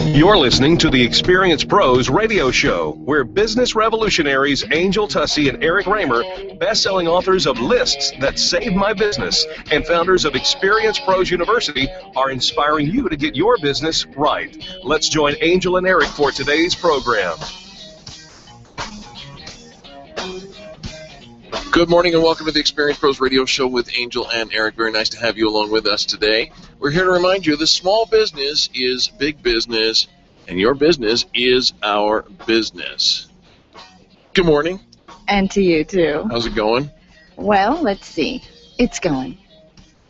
You're listening to the Experience Pros radio show, where business revolutionaries Angel Tussey and Eric Kramer, best-selling authors of Lists That Saved My Business and founders of Experience Pros University, are inspiring you to get your business right. Let's join Angel and Eric for today's program. Good morning and welcome to the Experience Pros radio show with Angel and Eric. Very nice to have you along with us today. We're here to remind you that small business is big business, and your business is our business. Good morning. And to you, too. How's it going? Well, let's see. It's going.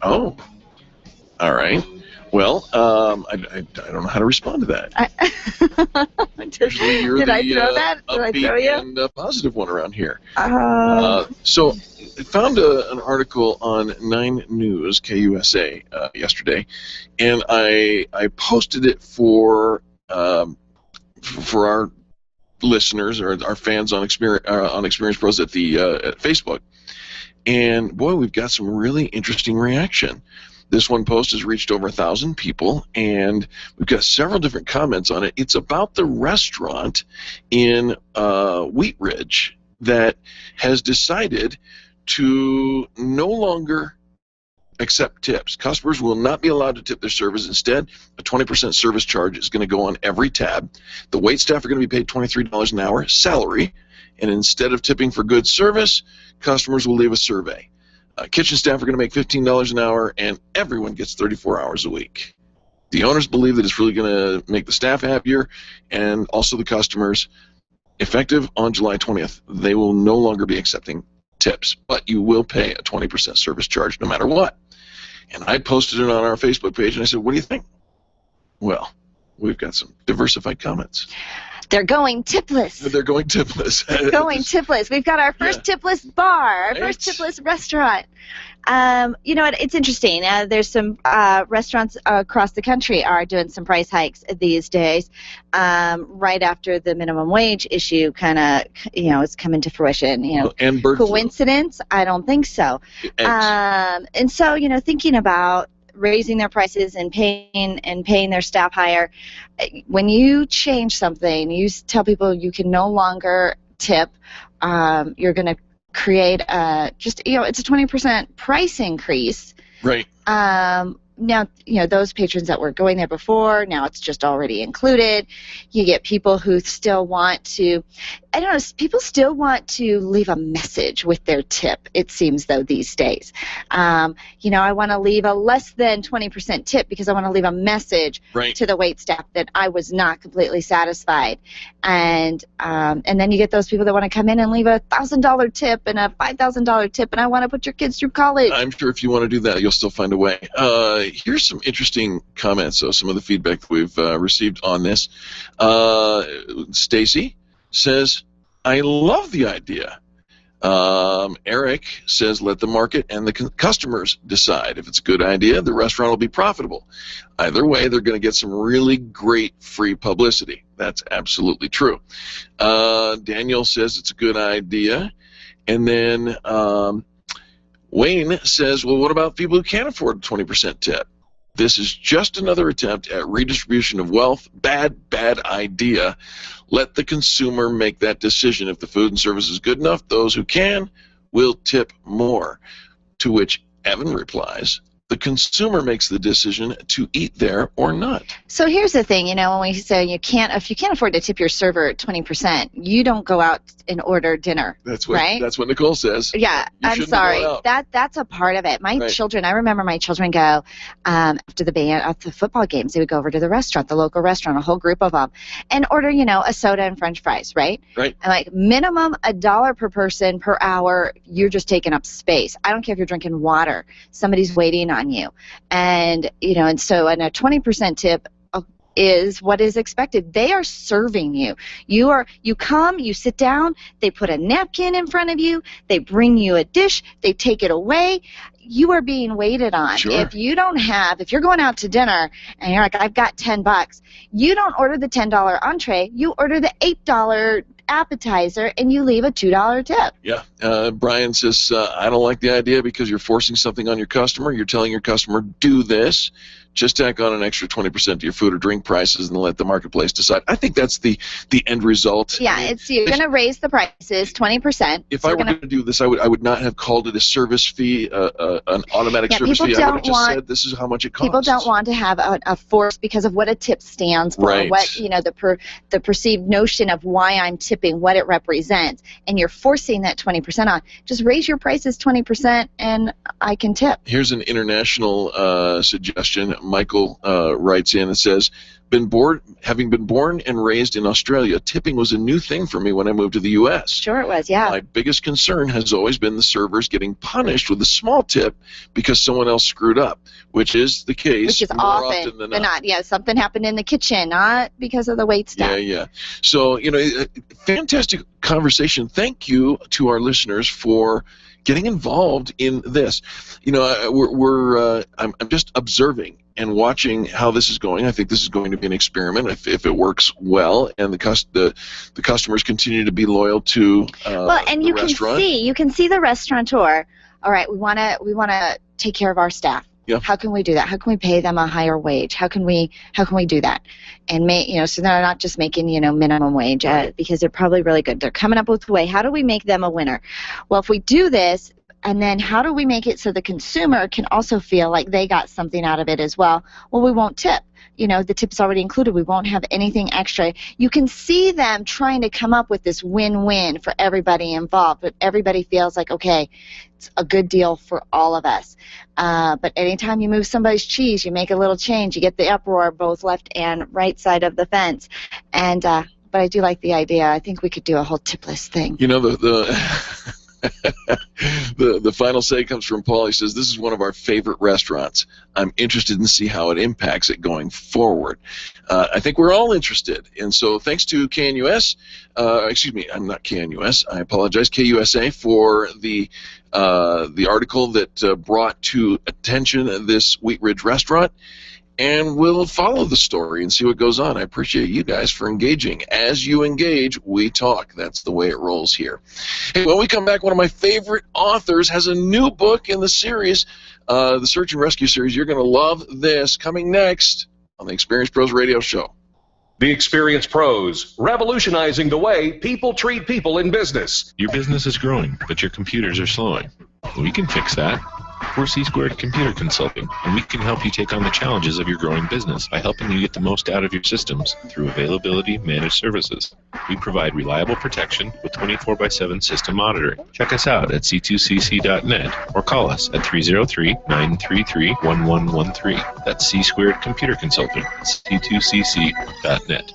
Oh, all right. Well, I don't know how to respond to that. Usually you're Did I throw that? Did I throw you? And positive one around here. So I found an article on 9 News, KUSA, yesterday, and I posted it for our listeners or our fans on Experience Pros at Facebook. And boy, we've got some really interesting reaction. This one post has reached over 1,000 people, and we've got several different comments on it. It's about the restaurant in Wheat Ridge that has decided to no longer accept tips. Customers will not be allowed to tip their servers. Instead, a 20% service charge is going to go on every tab. The wait staff are going to be paid $23 an hour salary, and instead of tipping for good service, customers will leave a survey. Kitchen staff are going to make $15 an hour, and everyone gets 34 hours a week. The owners believe that it's really going to make the staff happier and also the customers. Effective on July 20th, they will no longer be accepting tips, but you will pay a 20% service charge no matter what. And I posted it on our Facebook page, and I said, what do you think? Well, we've got some diversified comments. They're going tipless. They're going tipless. They're going tipless. We've got our first tipless bar, our first tipless restaurant. You know what? It's interesting. There's some restaurants across the country are doing some price hikes these days, right after the minimum wage issue kind of, is coming to fruition. And coincidence? I don't think so. And so, thinking about raising their prices and paying their staff higher. When you change something, you tell people you can no longer tip. You're going to create it's a 20% price increase. Right. Now, those patrons that were going there before, now it's just already included. You get people who still want to, people still want to leave a message with their tip, it seems, though, these days. I want to leave a less than 20% tip because I want to leave a message to the wait staff that I was not completely satisfied. And then you get those people that want to come in and leave a $1,000 tip and a $5,000 tip, and I want to put your kids through college. I'm sure if you want to do that, you'll still find a way. Here's some interesting comments, some of the feedback that we've received on this. Stacy says, I love the idea. Eric says, let the market and the customers decide. If it's a good idea, the restaurant will be profitable. Either way, they're going to get some really great free publicity. That's absolutely true. Daniel says it's a good idea. And then Wayne says, well, what about people who can't afford a 20% tip? This is just another attempt at redistribution of wealth. Bad idea. Let the consumer make that decision. If the food and service is good enough, those who can will tip more. To which Evan replies, the consumer makes the decision to eat there or not. So here's the thing, when we say if you can't afford to tip your server 20%, you don't go out and order dinner. That's what right? That's what Nicole says. Yeah, I'm sorry. That's a part of it. My children, I remember my children go after the football games, they would go over to the restaurant, the local restaurant, a whole group of them, and order, a soda and French fries, right? Right. And like minimum $1 per person per hour, you're just taking up space. I don't care if you're drinking water. Somebody's waiting on you. And, and so a 20% tip is what is expected. They are serving you. You come, you sit down, they put a napkin in front of you, they bring you a dish, they take it away. You are being waited on. Sure. If you're going out to dinner and you're like, I've got $10, you don't order the $10 entree, you order the $8 appetizer and you leave a $2 tip. Yeah. Brian says, I don't like the idea because you're forcing something on your customer. You're telling your customer, do this. just tack on an extra 20% to your food or drink prices and let the marketplace decide. I think that's the end result. Yeah, it's you're going to raise the prices 20%. If I were going to do this, I would not have called it a service fee, an automatic service fee. I would have just said this is how much it costs. People don't want to have a force because of what a tip stands for, right. What the perceived notion of why I'm tipping, what it represents, and you're forcing that 20% on. Just raise your prices 20%, and I can tip. Here's an international suggestion. Michael writes in and says, having been born and raised in Australia, tipping was a new thing for me when I moved to the U.S. Sure it was, yeah. My biggest concern has always been the servers getting punished with a small tip because someone else screwed up, which is the case which is more often than not. Yeah, something happened in the kitchen, not because of the wait staff. Yeah. So, fantastic conversation. Thank you to our listeners for getting involved in this. I'm just observing and watching how this is going. I think this is going to be an experiment if it works well, and the customers continue to be loyal to the restaurant. You can see the restaurateur. All right, we want to take care of our staff. Yep. How can we do that? How can we pay them a higher wage? How can we do that? And so they're not just making minimum wage because they're probably really good. They're coming up with a way. How do we make them a winner? Well, if we do this, and then how do we make it so the consumer can also feel like they got something out of it as well? Well, we won't tip. The tip's already included. We won't have anything extra. You can see them trying to come up with this win-win for everybody involved, but everybody feels like, okay, it's a good deal for all of us. But anytime you move somebody's cheese, you make a little change. You get the uproar both left and right side of the fence. And but I do like the idea. I think we could do a whole tipless thing. The final say comes from Paul. He says, this is one of our favorite restaurants. I'm interested in see how it impacts it going forward. I think we're all interested. And so thanks to KNUS, I'm not KNUS, I apologize, KUSA for the article that brought to attention this Wheat Ridge restaurant. And we'll follow the story and see what goes on. I appreciate you guys for engaging. As you engage, we talk. That's the way it rolls here. Hey, when we come back, one of my favorite authors has a new book in the series, the Search and Rescue series. You're going to love this. Coming next on the Experience Pros Radio Show. The Experience Pros, revolutionizing the way people treat people in business. Your business is growing, but your computers are slowing. We can fix that. We're C-Squared Computer Consulting, and we can help you take on the challenges of your growing business by helping you get the most out of your systems through availability managed services. We provide reliable protection with 24/7 system monitoring. Check us out at c2cc.net or call us at 303-933-1113. That's C-Squared Computer Consulting, c2cc.net.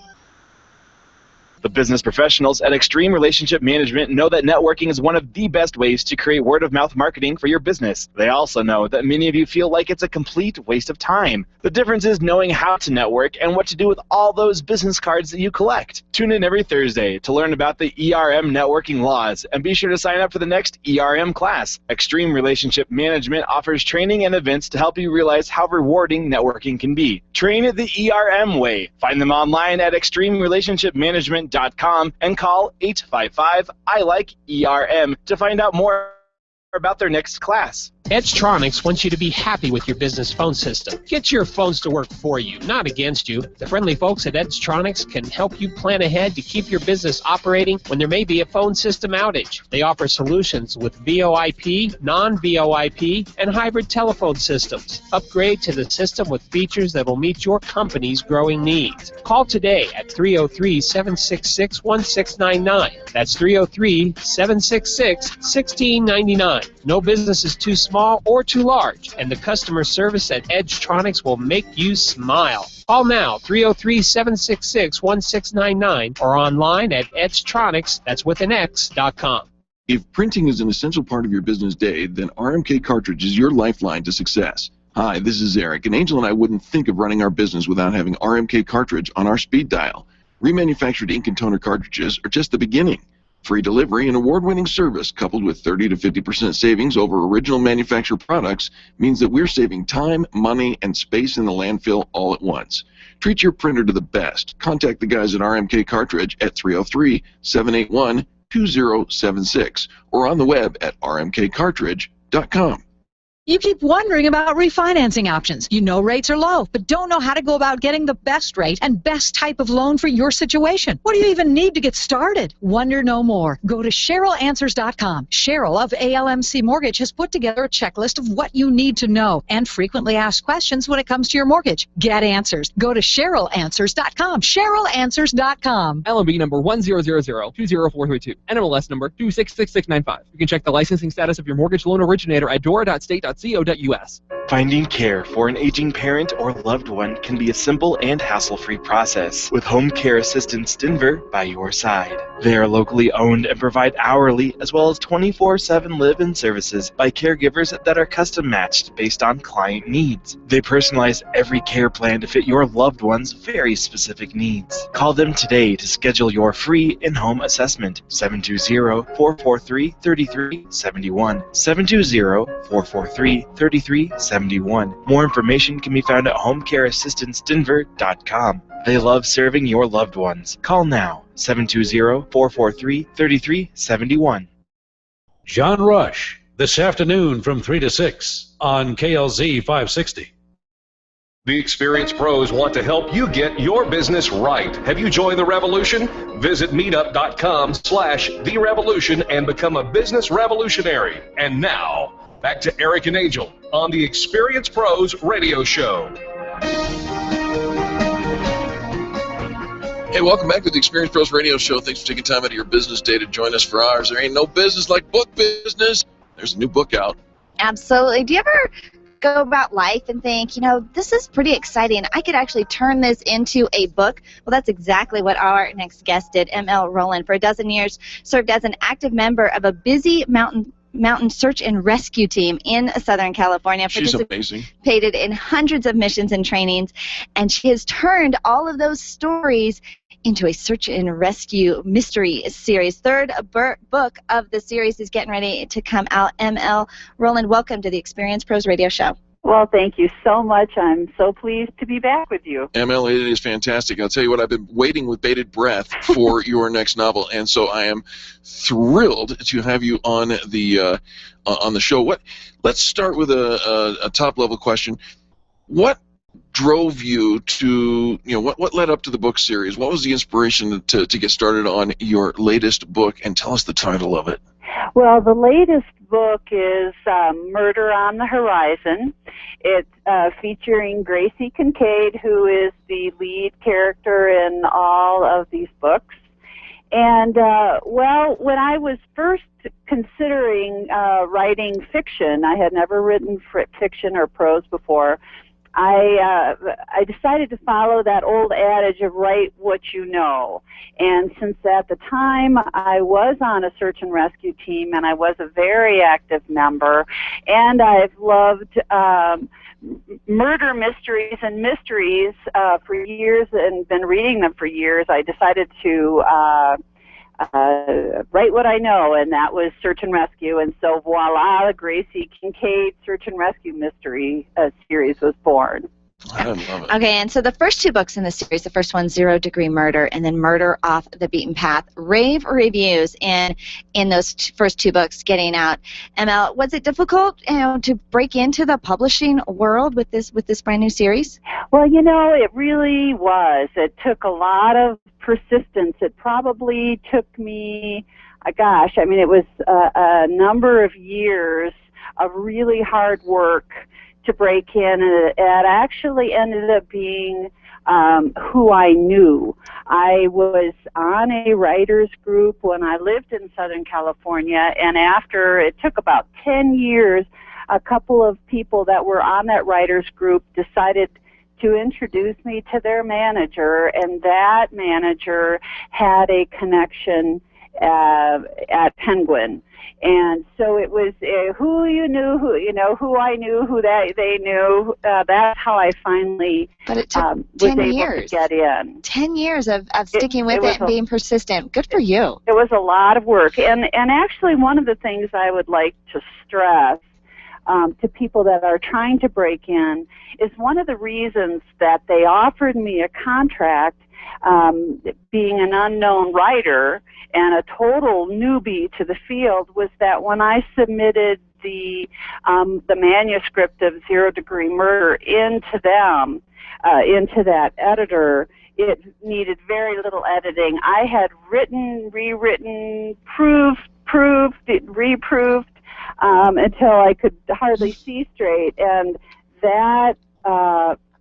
The business professionals at Extreme Relationship Management know that networking is one of the best ways to create word-of-mouth marketing for your business. They also know that many of you feel like it's a complete waste of time. The difference is knowing how to network and what to do with all those business cards that you collect. Tune in every Thursday to learn about the ERM networking laws, and be sure to sign up for the next ERM class. Extreme Relationship Management offers training and events to help you realize how rewarding networking can be. Train it the ERM way. Find them online at extremerelationshipmanagement.com and call 855-I-LIKE-ERM to find out more about their next class. Edgetronics wants you to be happy with your business phone system. Get your phones to work for you, not against you. The friendly folks at Edgetronics can help you plan ahead to keep your business operating when there may be a phone system outage. They offer solutions with VoIP, non-VoIP, and hybrid telephone systems. Upgrade to the system with features that will meet your company's growing needs. Call today at 303-766-1699. That's 303-766-1699. No business is too small or too large, and the customer service at Edgetronics will make you smile. Call now, 303-766-1699, or online at edgetronics, that's with an X.com. If printing is an essential part of your business day, then RMK Cartridge is your lifeline to success. Hi, this is Eric, and Angel and I wouldn't think of running our business without having RMK Cartridge on our speed dial. Remanufactured ink and toner cartridges are just the beginning. Free delivery and award-winning service coupled with 30 to 50% savings over original manufacturer products means that we're saving time, money, and space in the landfill all at once. Treat your printer to the best. Contact the guys at RMK Cartridge at 303-781-2076 or on the web at rmkcartridge.com. You keep wondering about refinancing options. You know rates are low, but don't know how to go about getting the best rate and best type of loan for your situation. What do you even need to get started? Wonder no more. Go to CherylAnswers.com. Cheryl of ALMC Mortgage has put together a checklist of what you need to know and frequently asked questions when it comes to your mortgage. Get answers. Go to CherylAnswers.com. CherylAnswers.com. LMB number 100020432. NMLS number 266695. You can check the licensing status of your mortgage loan originator at dora.state.co.us. Finding care for an aging parent or loved one can be a simple and hassle-free process with Home Care Assistance Denver by your side. They are locally owned and provide hourly as well as 24/7 live-in services by caregivers that are custom-matched based on client needs. They personalize every care plan to fit your loved one's very specific needs. Call them today to schedule your free in-home assessment. 720-443-3371. 720-443-3371. More information can be found at homecareassistancedenver.com. They love serving your loved ones. Call now, 720-443-3371. John Rush, this afternoon from 3 to 6 on KLZ 560. The experienced pros want to help you get your business right. Have you joined the revolution? Visit meetup.com/therevolution and become a business revolutionary. And now, back to Eric and Angel on the Experienced Pros Radio Show. Hey, welcome back to the Experienced Pros Radio Show. Thanks for taking time out of your business day to join us for ours. There ain't no business like book business. There's a new book out. Absolutely. Do you ever go about life and think, you know, this is pretty exciting. I could actually turn this into a book? Well, that's exactly what our next guest did. ML Rowland, for a dozen years, served as an active member of a busy mountain search and rescue team in Southern California. She's amazing. Participated in hundreds of missions and trainings, and she has turned all of those stories into a search and rescue mystery series. Third book of the series is getting ready to come out. ML Rowland, welcome to the Experienced Pros Radio Show. Well, thank you so much. I'm so pleased to be back with you. ML, it is fantastic. I'll tell you what, I've been waiting with bated breath for your next novel, and so I am thrilled to have you on the show. Let's start with a top-level question. What drove you to, what led up to the book series? What was the inspiration to get started on your latest book? And tell us the title of it. Well, the latest book is Murder on the Horizon. It's featuring Gracie Kincaid, who is the lead character in all of these books. And, when I was first considering writing fiction, I had never written fiction or prose before, I decided to follow that old adage of write what you know. And since at the time I was on a search and rescue team and I was a very active member, and I've loved murder mysteries and mysteries for years and been reading them for years, I decided to write what I know, and that was search and rescue. And so voila, the Gracie Kincaid Search and Rescue Mystery series was born. I love it. Okay, and so the first two books in the series, the first one, 0 Degree Murder, and then Murder Off the Beaten Path, rave reviews in those first two books getting out. ML, was it difficult, to break into the publishing world with this brand new series? Well, it really was. It took a lot of persistence. It probably took me, it was a number of years of really hard work to break in, and it actually ended up being who I knew. I was on a writers group when I lived in Southern California, and after it took about 10 years, a couple of people that were on that writers group decided to introduce me to their manager, and that manager had a connection at Penguin. And so it was who I knew, who they knew. That's how I finally but it took was 10 able years. to get in. 10 years of sticking with it and being persistent. Good for you. It was a lot of work. And actually one of the things I would like to stress, to people that are trying to break in is one of the reasons that they offered me a contract, being an unknown writer and a total newbie to the field, was that when I submitted the manuscript of Zero Degree Murder into them, into that editor, it needed very little editing. I had written, rewritten, proved, reproved, until I could hardly see straight, and that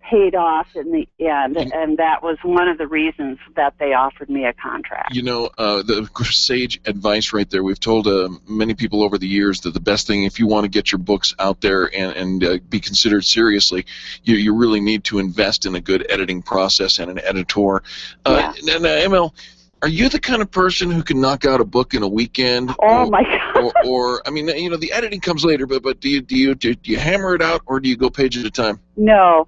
paid off in the end, and that was one of the reasons that they offered me a contract. You know, the sage advice right there. We've told many people over the years that the best thing, if you want to get your books out there and be considered seriously, you really need to invest in a good editing process and an editor. Yeah. And ML, are you the kind of person who can knock out a book in a weekend? Oh my God! Or I mean, you know, the editing comes later, but do you hammer it out, or do you go page at a time? No,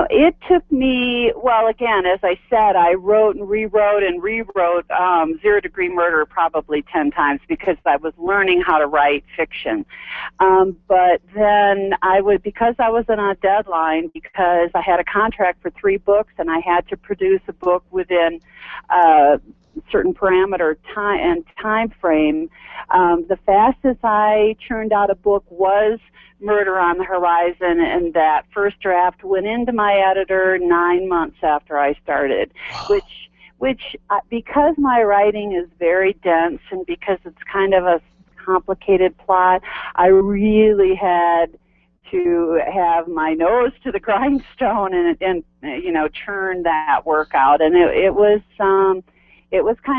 it took me. Well, again, as I said, I wrote and rewrote Zero Degree Murder probably 10 times because I was learning how to write fiction. But then because I was on a deadline, because I had a contract for 3 books and I had to produce a book within certain parameter time frame, the fastest I churned out a book was Murder on the Horizon, and that first draft went into my editor 9 months after I started. Wow. which because my writing is very dense and because it's kind of a complicated plot, I really had to have my nose to the grindstone and you know, churn that work out, and it was kind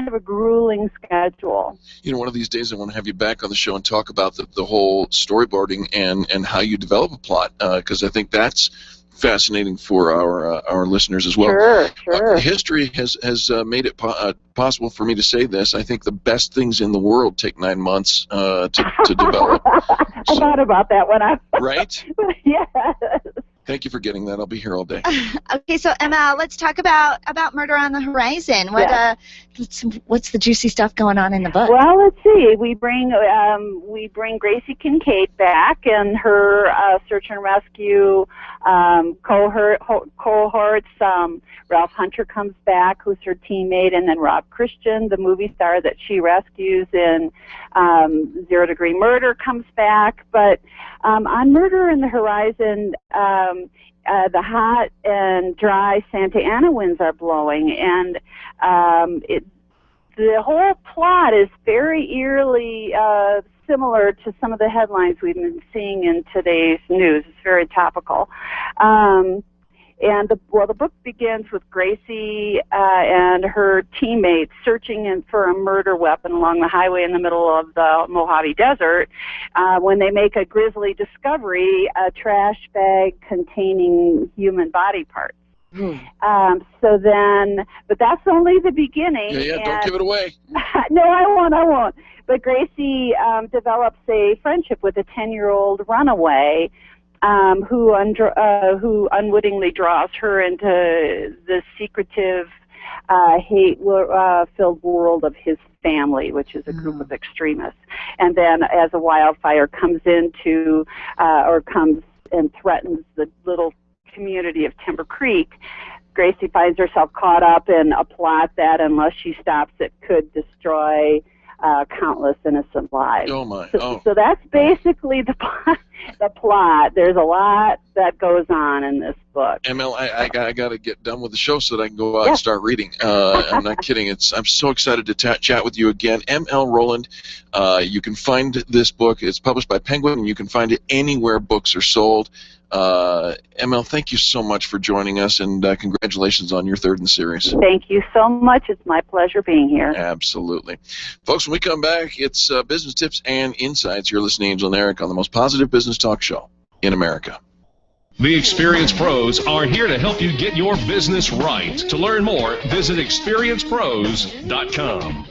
of a grueling schedule. You know, one of these days I want to have you back on the show and talk about the whole storyboarding and how you develop a plot, because I think that's fascinating for our listeners as well. Sure. History has made it possible for me to say this. I think the best things in the world take 9 months to develop. I thought about that when I... Right? Yes. Thank you for getting that. I'll be here all day. Okay, so Emma, let's talk about Murder on the Horizon. What's the juicy stuff going on in the book? Well, let's see. We bring Gracie Kincaid back and her search and rescue cohorts. Ralph Hunter comes back, who's her teammate, and then Rob Christian, the movie star that she rescues in Zero Degree Murder, comes back. But on Murder in the Horizon, the hot and dry Santa Ana winds are blowing, and the whole plot is very eerily similar to some of the headlines we've been seeing in today's news. It's very topical. And the book begins with Gracie and her teammates searching for a murder weapon along the highway in the middle of the Mojave Desert when they make a grisly discovery, a trash bag containing human body parts. But that's only the beginning. Yeah, don't give it away. No, I won't. But Gracie develops a friendship with a 10-year-old runaway who unwittingly draws her into the secretive, hate-filled world of his family, which is a group of extremists. And then as a wildfire comes and threatens the little community of Timber Creek, Gracie finds herself caught up in a plot that, unless she stops it, could destroy countless innocent lives. Oh my! So that's basically the plot. There's a lot that goes on in this book. ML, I got to get done with the show so that I can go out and start reading. I'm not kidding. I'm so excited to chat with you again. ML Rowland, you can find this book. It's published by Penguin, and you can find it anywhere books are sold. ML, thank you so much for joining us, and congratulations on your 3rd in the series. Thank you so much. It's my pleasure being here. Absolutely. Folks, when we come back, it's business tips and insights. You're listening to Angel and Eric on the most positive business talk show in America. The Experienced Pros are here to help you get your business right. To learn more, visit experiencepros.com.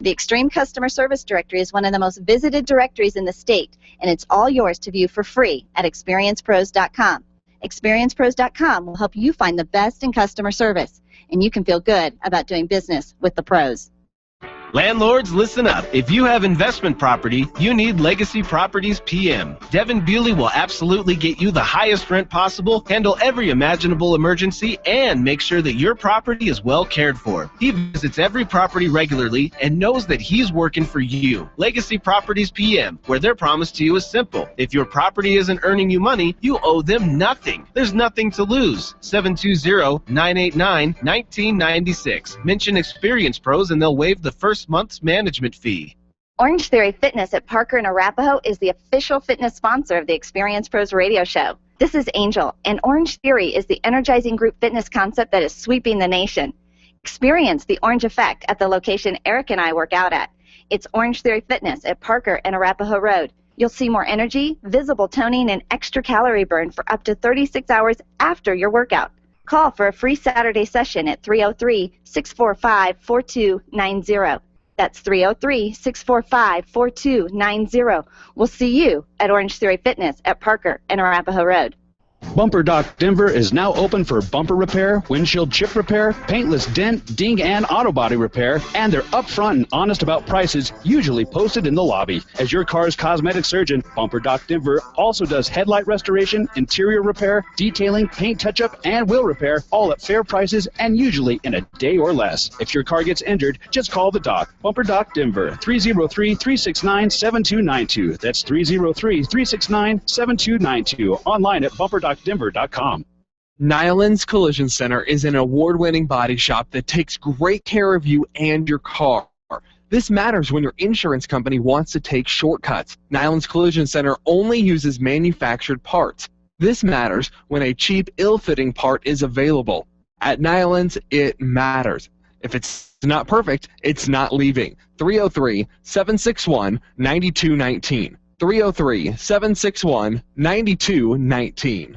The Extreme Customer Service Directory is one of the most visited directories in the state, and it's all yours to view for free at experiencepros.com. Experiencepros.com will help you find the best in customer service, and you can feel good about doing business with the pros. Landlords, listen up. If you have investment property, you need Legacy Properties PM. Devin Bewley will absolutely get you the highest rent possible, handle every imaginable emergency, and make sure that your property is well cared for. He visits every property regularly and knows that he's working for you. Legacy Properties PM, where their promise to you is simple. If your property isn't earning you money, you owe them nothing. There's nothing to lose. 720-989-1996. Mention Experience Pros and they'll waive the first month's management fee. Orange Theory Fitness at Parker and Arapahoe is the official fitness sponsor of the Experience Pros radio show. This is Angel, and Orange Theory is the energizing group fitness concept that is sweeping the nation. Experience the Orange Effect at the location Eric and I work out at. It's Orange Theory Fitness at Parker and Arapahoe Road. You'll see more energy, visible toning, and extra calorie burn for up to 36 hours after your workout. Call for a free Saturday session at 303-645-4290. That's 303-645-4290. We'll see you at Orange Theory Fitness at Parker and Arapahoe Road. Bumper Dock Denver is now open for bumper repair, windshield chip repair, paintless dent, ding, and auto body repair, and they're upfront and honest about prices, usually posted in the lobby. As your car's cosmetic surgeon, Bumper Dock Denver also does headlight restoration, interior repair, detailing, paint touch-up, and wheel repair, all at fair prices and usually in a day or less. If your car gets injured, just call the doc. Bumper Dock Denver, 303-369-7292. That's 303-369-7292. Online at bumperdockdenver.com. Nyland's Collision Center is an award-winning body shop that takes great care of you and your car. This matters when your insurance company wants to take shortcuts. Nyland's Collision Center only uses manufactured parts. This matters when a cheap, ill-fitting part is available. At Nyland's, it matters. If it's not perfect, it's not leaving. 303-761-9219. 303-761-9219.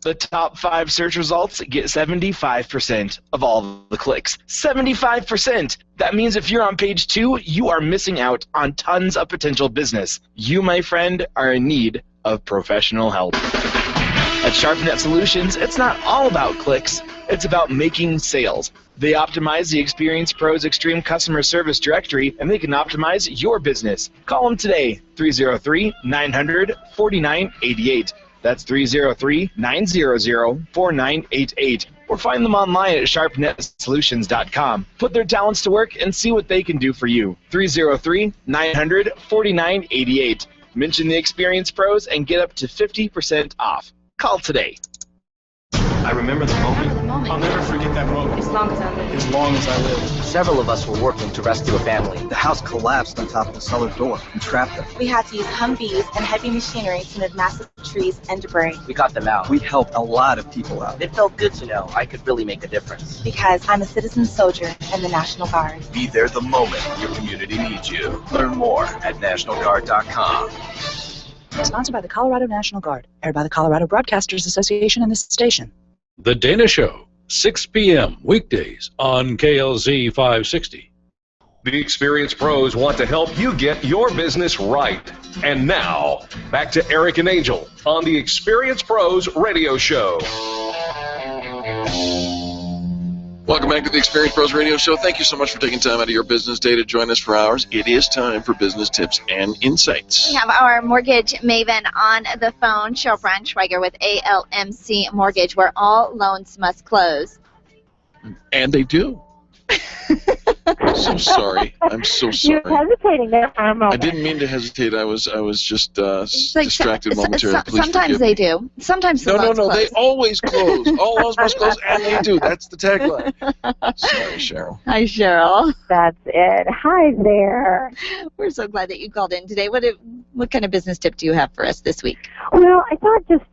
The top 5 search results get 75% of all the clicks. 75%! That means if you're on page 2, you are missing out on tons of potential business. You, my friend, are in need of professional help. At SharpNet Solutions, it's not all about clicks. It's about making sales. They optimize the Experience Pros Extreme Customer Service Directory, and they can optimize your business. Call them today, 303-900-4988. That's 303-900-4988. Or find them online at sharpnetsolutions.com. Put their talents to work and see what they can do for you. 303-900-4988. Mention the Experience Pros and get up to 50% off. Call today. I remember the moment. I'll never forget that moment. As long as I live. As long as I live. Several of us were working to rescue a family. The house collapsed on top of the cellar door and trapped them. We had to use Humvees and heavy machinery to move massive trees and debris. We got them out. We helped a lot of people out. It felt good to know I could really make a difference. Because I'm a citizen soldier in the National Guard. Be there the moment your community needs you. Learn more at nationalguard.com. Sponsored by the Colorado National Guard. Aired by the Colorado Broadcasters Association and this station. The Dana Show, 6 p.m. weekdays on KLZ 560. The Experience Pros want to help you get your business right. And now, back to Eric and Angel on the Experience Pros radio show. Welcome back to the Experience Pros Radio Show. Thank you so much for taking time out of your business day to join us for ours. It is time for business tips and insights. We have our mortgage maven on the phone, Cheryl Braunschweiger with ALMC Mortgage, where all loans must close. And they do. I'm so sorry. I'm so sorry. You're hesitating there for a moment. I didn't mean to hesitate. I was just distracted momentarily. Please sometimes they do. Sometimes the loans No. close. They always close. All loans must close, and they do. That's the tagline. Sorry, Cheryl. Hi, Cheryl. That's it. Hi there. We're so glad that you called in today. What kind of business tip do you have for us this week? Well, I thought just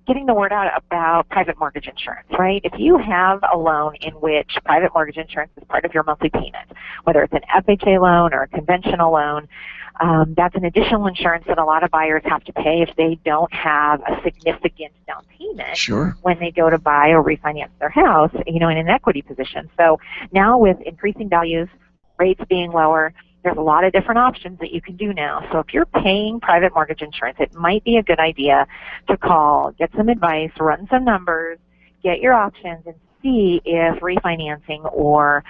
getting the word out about private mortgage insurance, right? If you have a loan in which private mortgage insurance is part of your monthly payment, whether it's an FHA loan or a conventional loan, that's an additional insurance that a lot of buyers have to pay if they don't have a significant down payment when they go to buy or refinance their house, in an equity position. So now with increasing values, rates being lower, there's a lot of different options that you can do now. So if you're paying private mortgage insurance, it might be a good idea to call, get some advice, run some numbers, get your options, and see if refinancing or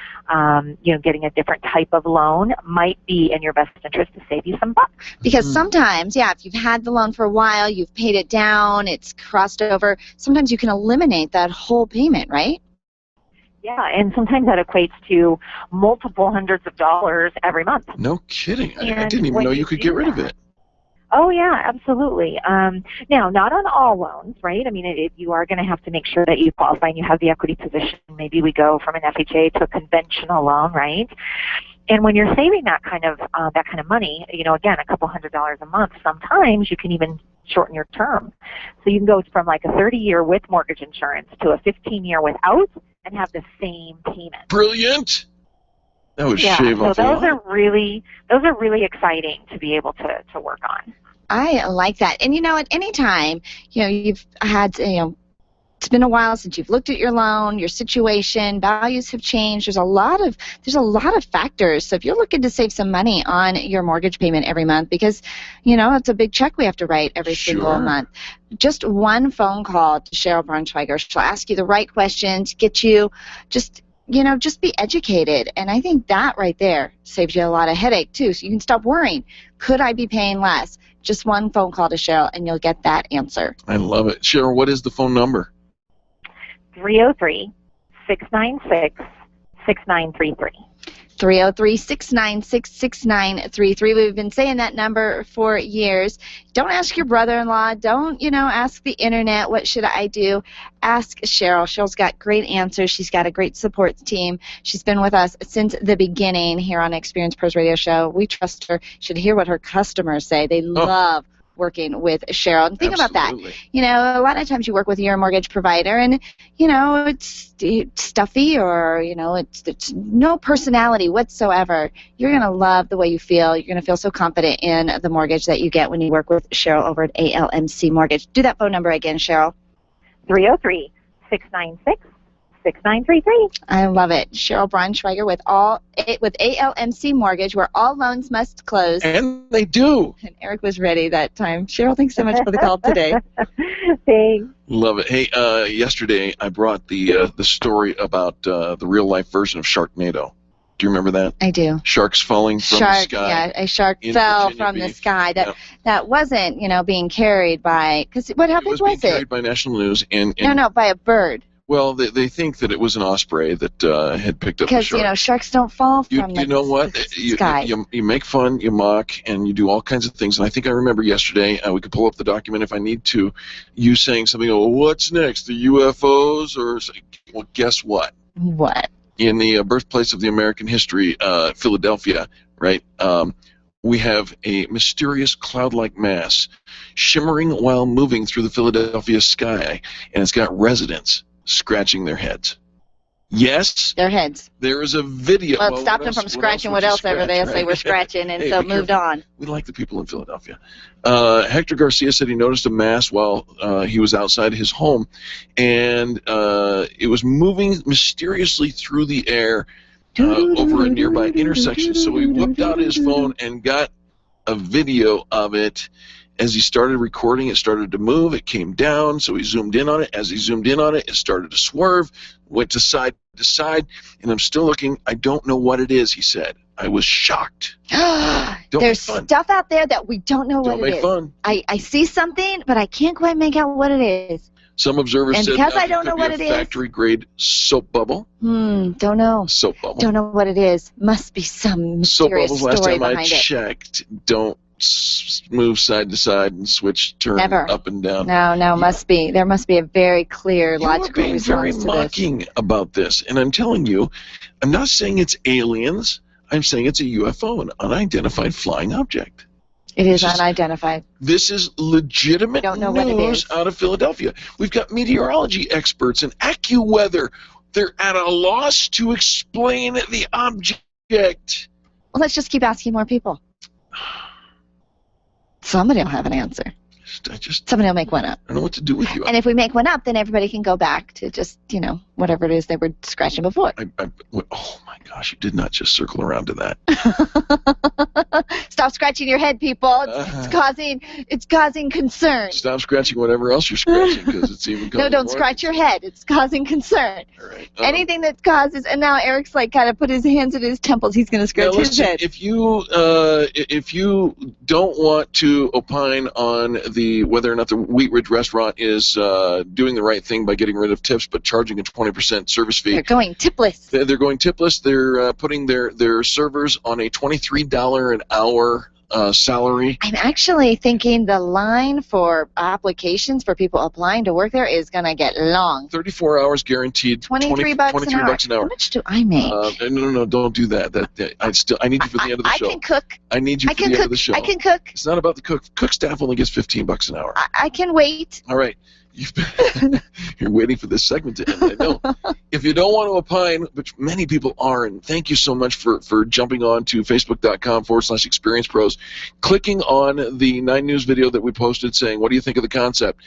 getting a different type of loan might be in your best interest to save you some bucks. Because sometimes, if you've had the loan for a while, you've paid it down, it's crossed over, sometimes you can eliminate that whole payment, right? Yeah, and sometimes that equates to multiple hundreds of dollars every month. No kidding. I didn't even know you could get rid of it. Oh, yeah, absolutely. Now, not on all loans, right? I mean, you are going to have to make sure that you qualify and you have the equity position. Maybe we go from an FHA to a conventional loan, right? And when you're saving that kind of money, again, a couple $100s a month, sometimes you can even shorten your term. So you can go from like a 30-year with mortgage insurance to a 15-year without and have the same payment. Brilliant. That would shave off a lot. Those are really exciting to be able to work on. I like that. And at any time, you've had, it's been a while since you've looked at your loan, your situation, values have changed. There's a lot of factors. So if you're looking to save some money on your mortgage payment every month, because it's a big check we have to write every single month, just one phone call to Cheryl Braunschweiger. She'll ask you the right questions, get you just be educated. And I think that right there saves you a lot of headache too. So you can stop worrying. Could I be paying less? Just one phone call to Cheryl and you'll get that answer. I love it. Cheryl, what is the phone number? 303-696-6933. 303-696-6933. We've been saying that number for years. Don't ask your brother-in-law. Don't, ask the internet, what should I do? Ask Cheryl. Cheryl's got great answers. She's got a great support team. She's been with us since the beginning here on Experience Pros Radio Show. We trust her. You should hear what her customers say. They love working with Cheryl. And think about that. A lot of times you work with your mortgage provider and, it's stuffy or, it's no personality whatsoever. You're going to love the way you feel. You're going to feel so confident in the mortgage that you get when you work with Cheryl over at ALMC Mortgage. Do that phone number again, Cheryl. 303-696-6933. I love it. Cheryl Braunschweiger with ALMC Mortgage, where all loans must close. And they do. And Eric was ready that time. Cheryl, thanks so much for the call today. Thanks. Love it. Hey, yesterday I brought the story about the real life version of Sharknado. Do you remember that? I do. Sharks falling from the sky. Yeah, a shark fell from the sky. That wasn't, being carried by. Because what happened was it? It was being carried by National News and no, by a bird. Well, they think that it was an osprey that had picked up the shark. Because, sharks don't fall from you know what? sky. You make fun, you mock, and you do all kinds of things. And I think I remember yesterday, we could pull up the document if I need to, you saying something, what's next, the UFOs? Well, guess what? What? In the birthplace of the American history, Philadelphia, right, we have a mysterious cloud-like mass shimmering while moving through the Philadelphia sky, and it's got residents scratching their heads. Yes? Their heads. There is a video. Well, it stopped them from scratching what else ever they were scratching, and so moved on. We like the people in Philadelphia. Hector Garcia said he noticed a mass while he was outside his home, and it was moving mysteriously through the air over a nearby intersection. So he whipped out his phone and got a video of it. As he started recording, it started to move. It came down, so he zoomed in on it. As he zoomed in on it, it started to swerve, went to side, and I'm still looking. I don't know what it is, he said. I was shocked. There's stuff out there that we don't know what it is. Don't make fun. I see something, but I can't quite make out what it is. Some observers said because I don't know what it is. Factory-grade soap bubble. Don't know. Soap bubble. Don't know what it is. Must be some mysterious soap bubbles, story last time behind I checked, don't move side to side and turn up and down. No, must be. There must be a very clear, logical response to this. You're being very mocking about this, and I'm telling you, I'm not saying it's aliens. I'm saying it's a UFO, an unidentified flying object. It is unidentified. This is legitimate news out of Philadelphia. We've got meteorology experts and AccuWeather. They're at a loss to explain the object. Well, let's just keep asking more people. Somebody will have an answer. Somebody will make one up. I don't know what to do with you. And if we make one up, then everybody can go back to just, whatever it is they were scratching before. Oh my gosh, you did not just circle around to that. Stop scratching your head, people. It's causing concern. Stop scratching whatever else you're scratching because it's even causing No, don't more. scratch your head. It's causing concern. All right. Anything that causes, and now Eric's like kind of put his hands at his temples. He's going to scratch his head. If you don't want to opine on whether or not the Wheat Ridge restaurant is doing the right thing by getting rid of tips but charging a 20% service fee, they're going tipless. They're going tipless. They're putting their servers on a $23 an hour salary. I'm actually thinking the line for applications for people applying to work there is going to get long. 34 hours guaranteed. $23 an hour. How much do I make? No, don't do that. I need you for the end of the show. I can cook. I need you for the end of the show. I can cook. It's not about the cook. Cook staff only gets $15 an hour. I can wait. All right. You're waiting for this segment to end. I know. If you don't want to opine, which many people are, and thank you so much for jumping on to Facebook.com/Experience Pros, clicking on the 9 News video that we posted saying, what do you think of the concept?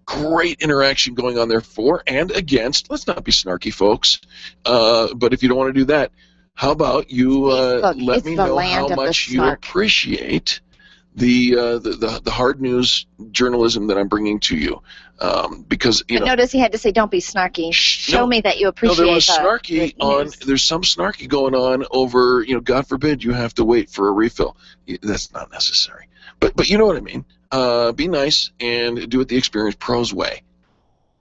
Great interaction going on there for and against. Let's not be snarky, folks. But if you don't want to do that, how about you let me know how much you appreciate the hard news journalism that I'm bringing to you, because notice he had to say, "Don't be snarky. Show me that you appreciate." No, there was snarky on. There's some snarky going on over. God forbid you have to wait for a refill. That's not necessary. But you know what I mean. Be nice and do it the Experience Pros way,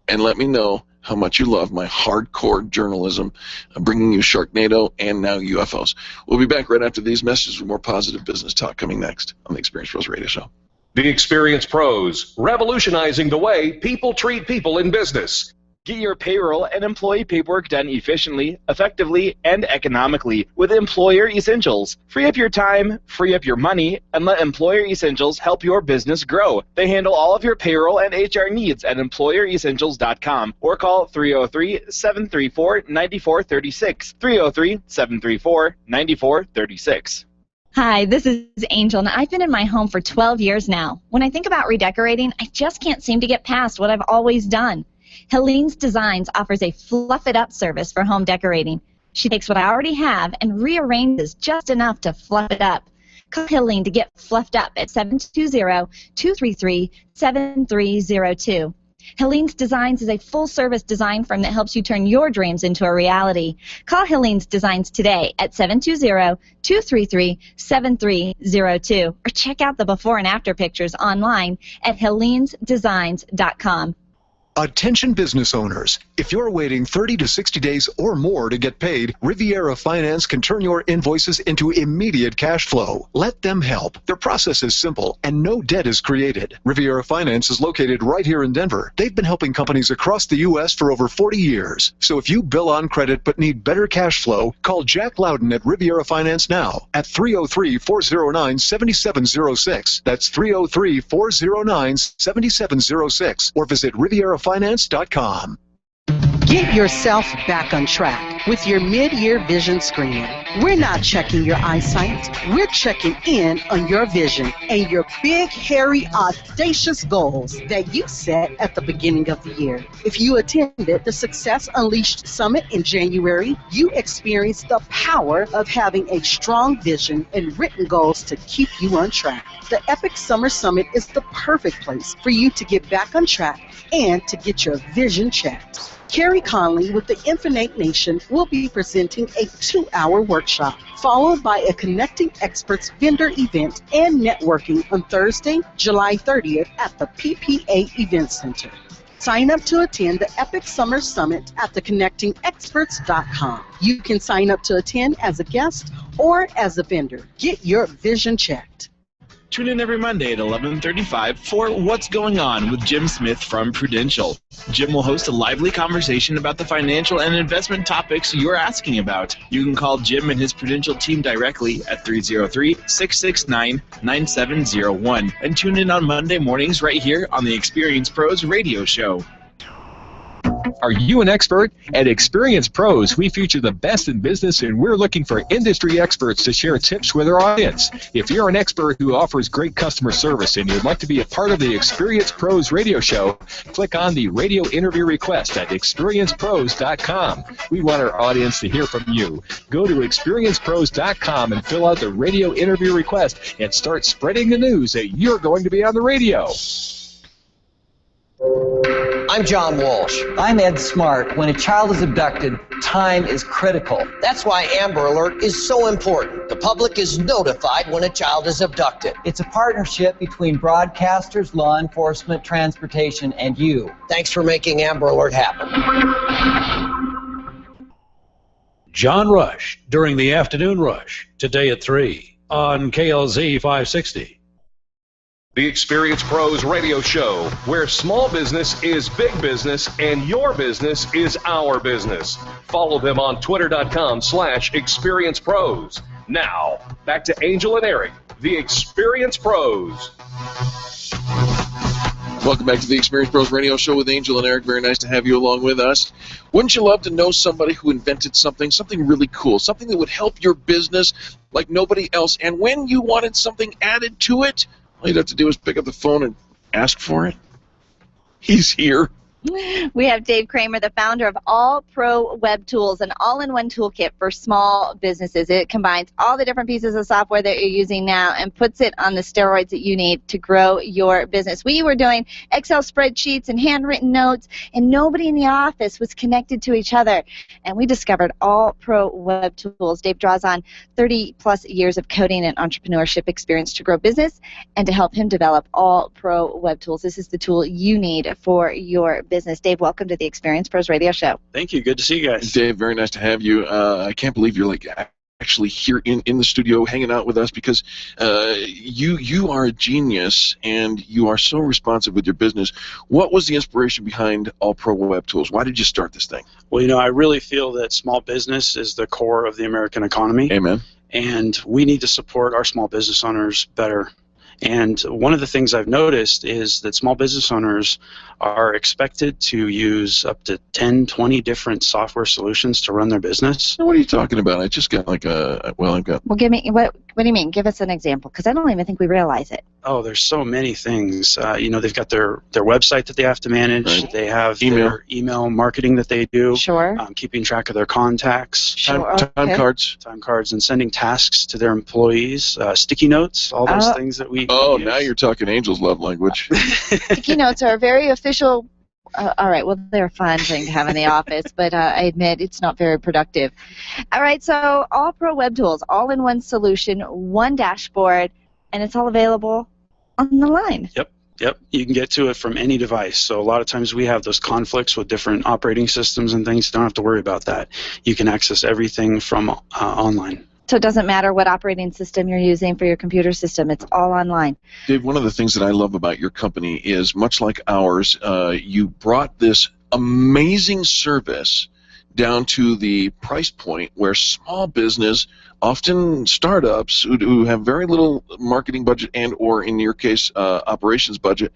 and let me know how much you love my hardcore journalism, bringing you Sharknado and now UFOs. We'll be back right after these messages with more positive business talk coming next on the Experience Pros Radio Show. The Experience Pros, revolutionizing the way people treat people in business. Get your payroll and employee paperwork done efficiently, effectively, and economically with Employer Essentials. Free up your time, free up your money, and let Employer Essentials help your business grow. They handle all of your payroll and HR needs at EmployerEssentials.com or call 303-734-9436. 303-734-9436. Hi, this is Angel, and I've been in my home for 12 years now. When I think about redecorating, I just can't seem to get past what I've always done. Helene's Designs offers a fluff it up service for home decorating. She takes what I already have and rearranges just enough to fluff it up. Call Helene to get fluffed up at 720-233-7302. Helene's Designs is a full-service design firm that helps you turn your dreams into a reality. Call Helene's Designs today at 720-233-7302 or check out the before and after pictures online at helenesdesigns.com. Attention business owners. If you're waiting 30 to 60 days or more to get paid, Riviera Finance can turn your invoices into immediate cash flow. Let them help. Their process is simple and no debt is created. Riviera Finance is located right here in Denver. They've been helping companies across the U.S. for over 40 years. So if you bill on credit but need better cash flow, call Jack Louden at Riviera Finance now at 303-409-7706. That's 303-409-7706 or visit RivieraFinance.com. Get yourself back on track with your mid-year vision screening. We're not checking your eyesight. We're checking in on your vision and your big, hairy, audacious goals that you set at the beginning of the year. If you attended the Success Unleashed Summit in January, you experienced the power of having a strong vision and written goals to keep you on track. The Epic Summer Summit is the perfect place for you to get back on track and to get your vision checked. Carrie Conley with the Infinite Nation will be presenting a 2-hour workshop, followed by a Connecting Experts vendor event and networking on Thursday, July 30th at the PPA Event Center. Sign up to attend the Epic Summer Summit at theconnectingexperts.com. You can sign up to attend as a guest or as a vendor. Get your vision checked. Tune in every Monday at 11:35 for What's Going On with Jim Smith from Prudential. Jim will host a lively conversation about the financial and investment topics you're asking about. You can call Jim and his Prudential team directly at 303-669-9701 and tune in on Monday mornings right here on the Experience Pros Radio Show. Are you an expert? At Experience Pros, we feature the best in business, and we're looking for industry experts to share tips with our audience. If you're an expert who offers great customer service and you'd like to be a part of the Experience Pros radio show, click on the radio interview request at experiencepros.com. We want our audience to hear from you. Go to experiencepros.com and fill out the radio interview request and start spreading the news that you're going to be on the radio. I'm John Walsh. I'm Ed Smart. When a child is abducted, time is critical. That's why Amber Alert is so important. The public is notified when a child is abducted. It's a partnership between broadcasters, law enforcement, transportation, and you. Thanks for making Amber Alert happen. John Rush during the afternoon rush, today at 3 on KLZ 560. The Experience Pros radio show, where small business is big business and your business is our business. Follow them on twitter.com/experiencepros. Now, back to Angel and Eric, the Experience Pros. Welcome back to the Experience Pros radio show with Angel and Eric. Very nice to have you along with us. Wouldn't you love to know somebody who invented something really cool, something that would help your business like nobody else, and when you wanted something added to it, all you'd have to do is pick up the phone and ask for it? He's here. We have Dave Kramer, the founder of AllProWebTools, an all-in-one toolkit for small businesses. It combines all the different pieces of software that you're using now and puts it on the steroids that you need to grow your business. We were doing Excel spreadsheets and handwritten notes, and nobody in the office was connected to each other. And we discovered AllProWebTools. Dave draws on 30-plus years of coding and entrepreneurship experience to grow business and to help him develop AllProWebTools. This is the tool you need for your business. Dave, welcome to the Experience Pros radio show. Thank you. Good to see you guys. Dave, very nice to have you. I can't believe you're actually here in the studio hanging out with us, because you are a genius and you are so responsive with your business. What was the inspiration behind AllProWebTools? Why did you start this thing? Well, I really feel that small business is the core of the American economy. Amen. And we need to support our small business owners better. And one of the things I've noticed is that small business owners are expected to use up to 10, 20 different software solutions to run their business. What are you talking about? I just got Well, give me, what do you mean? Give us an example, because I don't even think we realize it. Oh, there's so many things. They've got their website that they have to manage. Right. They have Email. their email marketing that they do. Sure. Keeping track of their contacts. Sure. Time cards. Time cards, and sending tasks to their employees. Sticky notes, all those things that we Oh, use. now you're talking Angel's love language. Sticky notes are a very official. All right, well, they're a fun thing to have in the office, but I admit it's not very productive. All right, so AllProWebTools, all-in-one solution, one dashboard, and it's all available on the line. Yep, you can get to it from any device. So a lot of times we have those conflicts with different operating systems and things. You don't have to worry about that. You can access everything from online. So it doesn't matter what operating system you're using for your computer system. It's all online. Dave, one of the things that I love about your company is, much like ours, you brought this amazing service down to the price point where small business, often startups who have very little marketing budget and, or in your case, operations budget,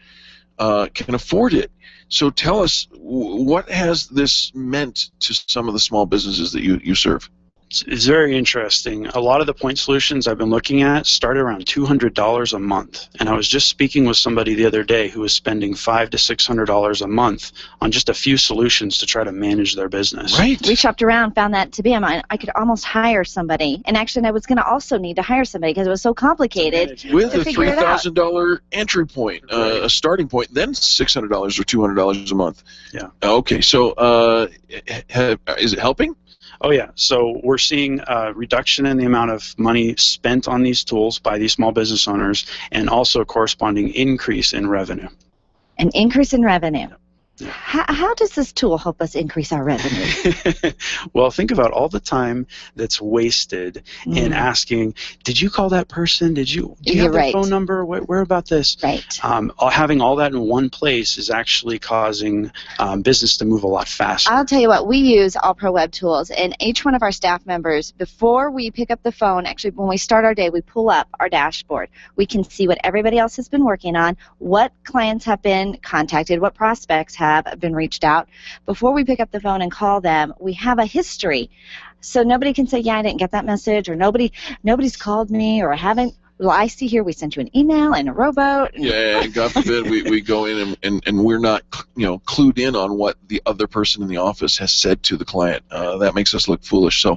can afford it. So tell us, what has this meant to some of the small businesses that you serve? It's very interesting. A lot of the point solutions I've been looking at start around $200 a month. And I was just speaking with somebody the other day who was spending $500 to $600 a month on just a few solutions to try to manage their business. Right. We shopped around, found that to be, I could almost hire somebody. And actually, I was going to also need to hire somebody because it was so complicated With to a figure it out. $3,000 entry point, a starting point, then $600 or $200 a month. Yeah. Okay, so is it helping? Oh, yeah. So we're seeing a reduction in the amount of money spent on these tools by these small business owners, and also a corresponding increase in revenue. An increase in revenue. How does this tool help us increase our revenue? Well, think about all the time that's wasted in asking, did you call that person? Do you have their phone number? Where about this? Right. Having all that in one place is actually causing business to move a lot faster. I'll tell you what, we use AllProWebTools, and each one of our staff members, before we pick up the phone, actually when we start our day, we pull up our dashboard. We can see what everybody else has been working on, what clients have been contacted, what prospects have have been reached out, before we pick up the phone and call them, we have a history. So nobody can say, yeah, I didn't get that message, or nobody's called me, or I haven't. Well, I see here we sent you an email and a rowboat. Yeah, and God forbid we go in and we're not clued in on what the other person in the office has said to the client. That makes us look foolish. So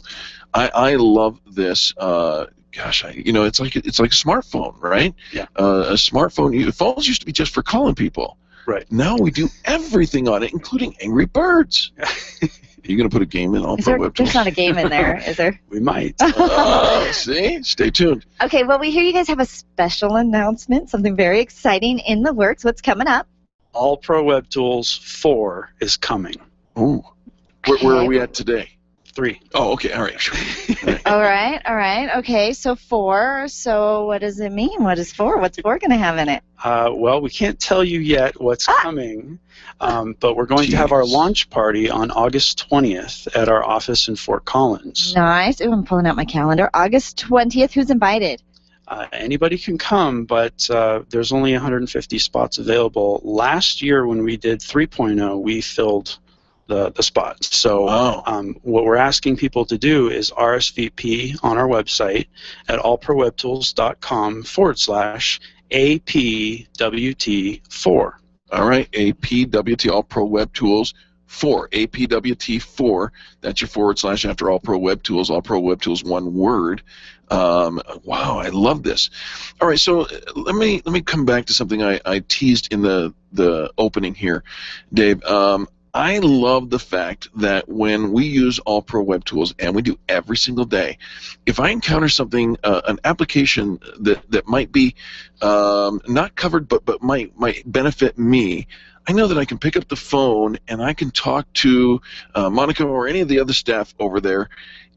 I love this. Gosh, it's like a smartphone, right? Yeah. A smartphone. Phones used to be just for calling people. Right. Now we do everything on it, including Angry Birds. Are you going to put a game in AllProWebTools? There's not a game in there, is there? We might. See? Stay tuned. Okay, well, we hear you guys have a special announcement, something very exciting in the works. What's coming up? AllProWebTools 4 is coming. Ooh. Where are we at today? 3. Oh, okay. All right. Sure. All right. Okay, so 4. So what does it mean? What is 4? What's 4 going to have in it? Well, we can't tell you yet what's coming, but we're going to have our launch party on August 20th at our office in Fort Collins. Nice. Ooh, I'm pulling out my calendar. August 20th. Who's invited? Anybody can come, but there's only 150 spots available. Last year when we did 3.0, we filled the spot. So what we're asking people to do is RSVP on our website at allprowebtools.com/APWT4. All right, APWT, AllProWebTools 4, APWT4. That's your / after AllProWebTools, AllProWebTools, one word. Wow, I love this. All right, so let me come back to something I teased in the opening here, Dave. I love the fact that when we use AllProWebTools, and we do every single day, if I encounter something, an application that might be not covered but might benefit me, I know that I can pick up the phone and I can talk to Monica or any of the other staff over there,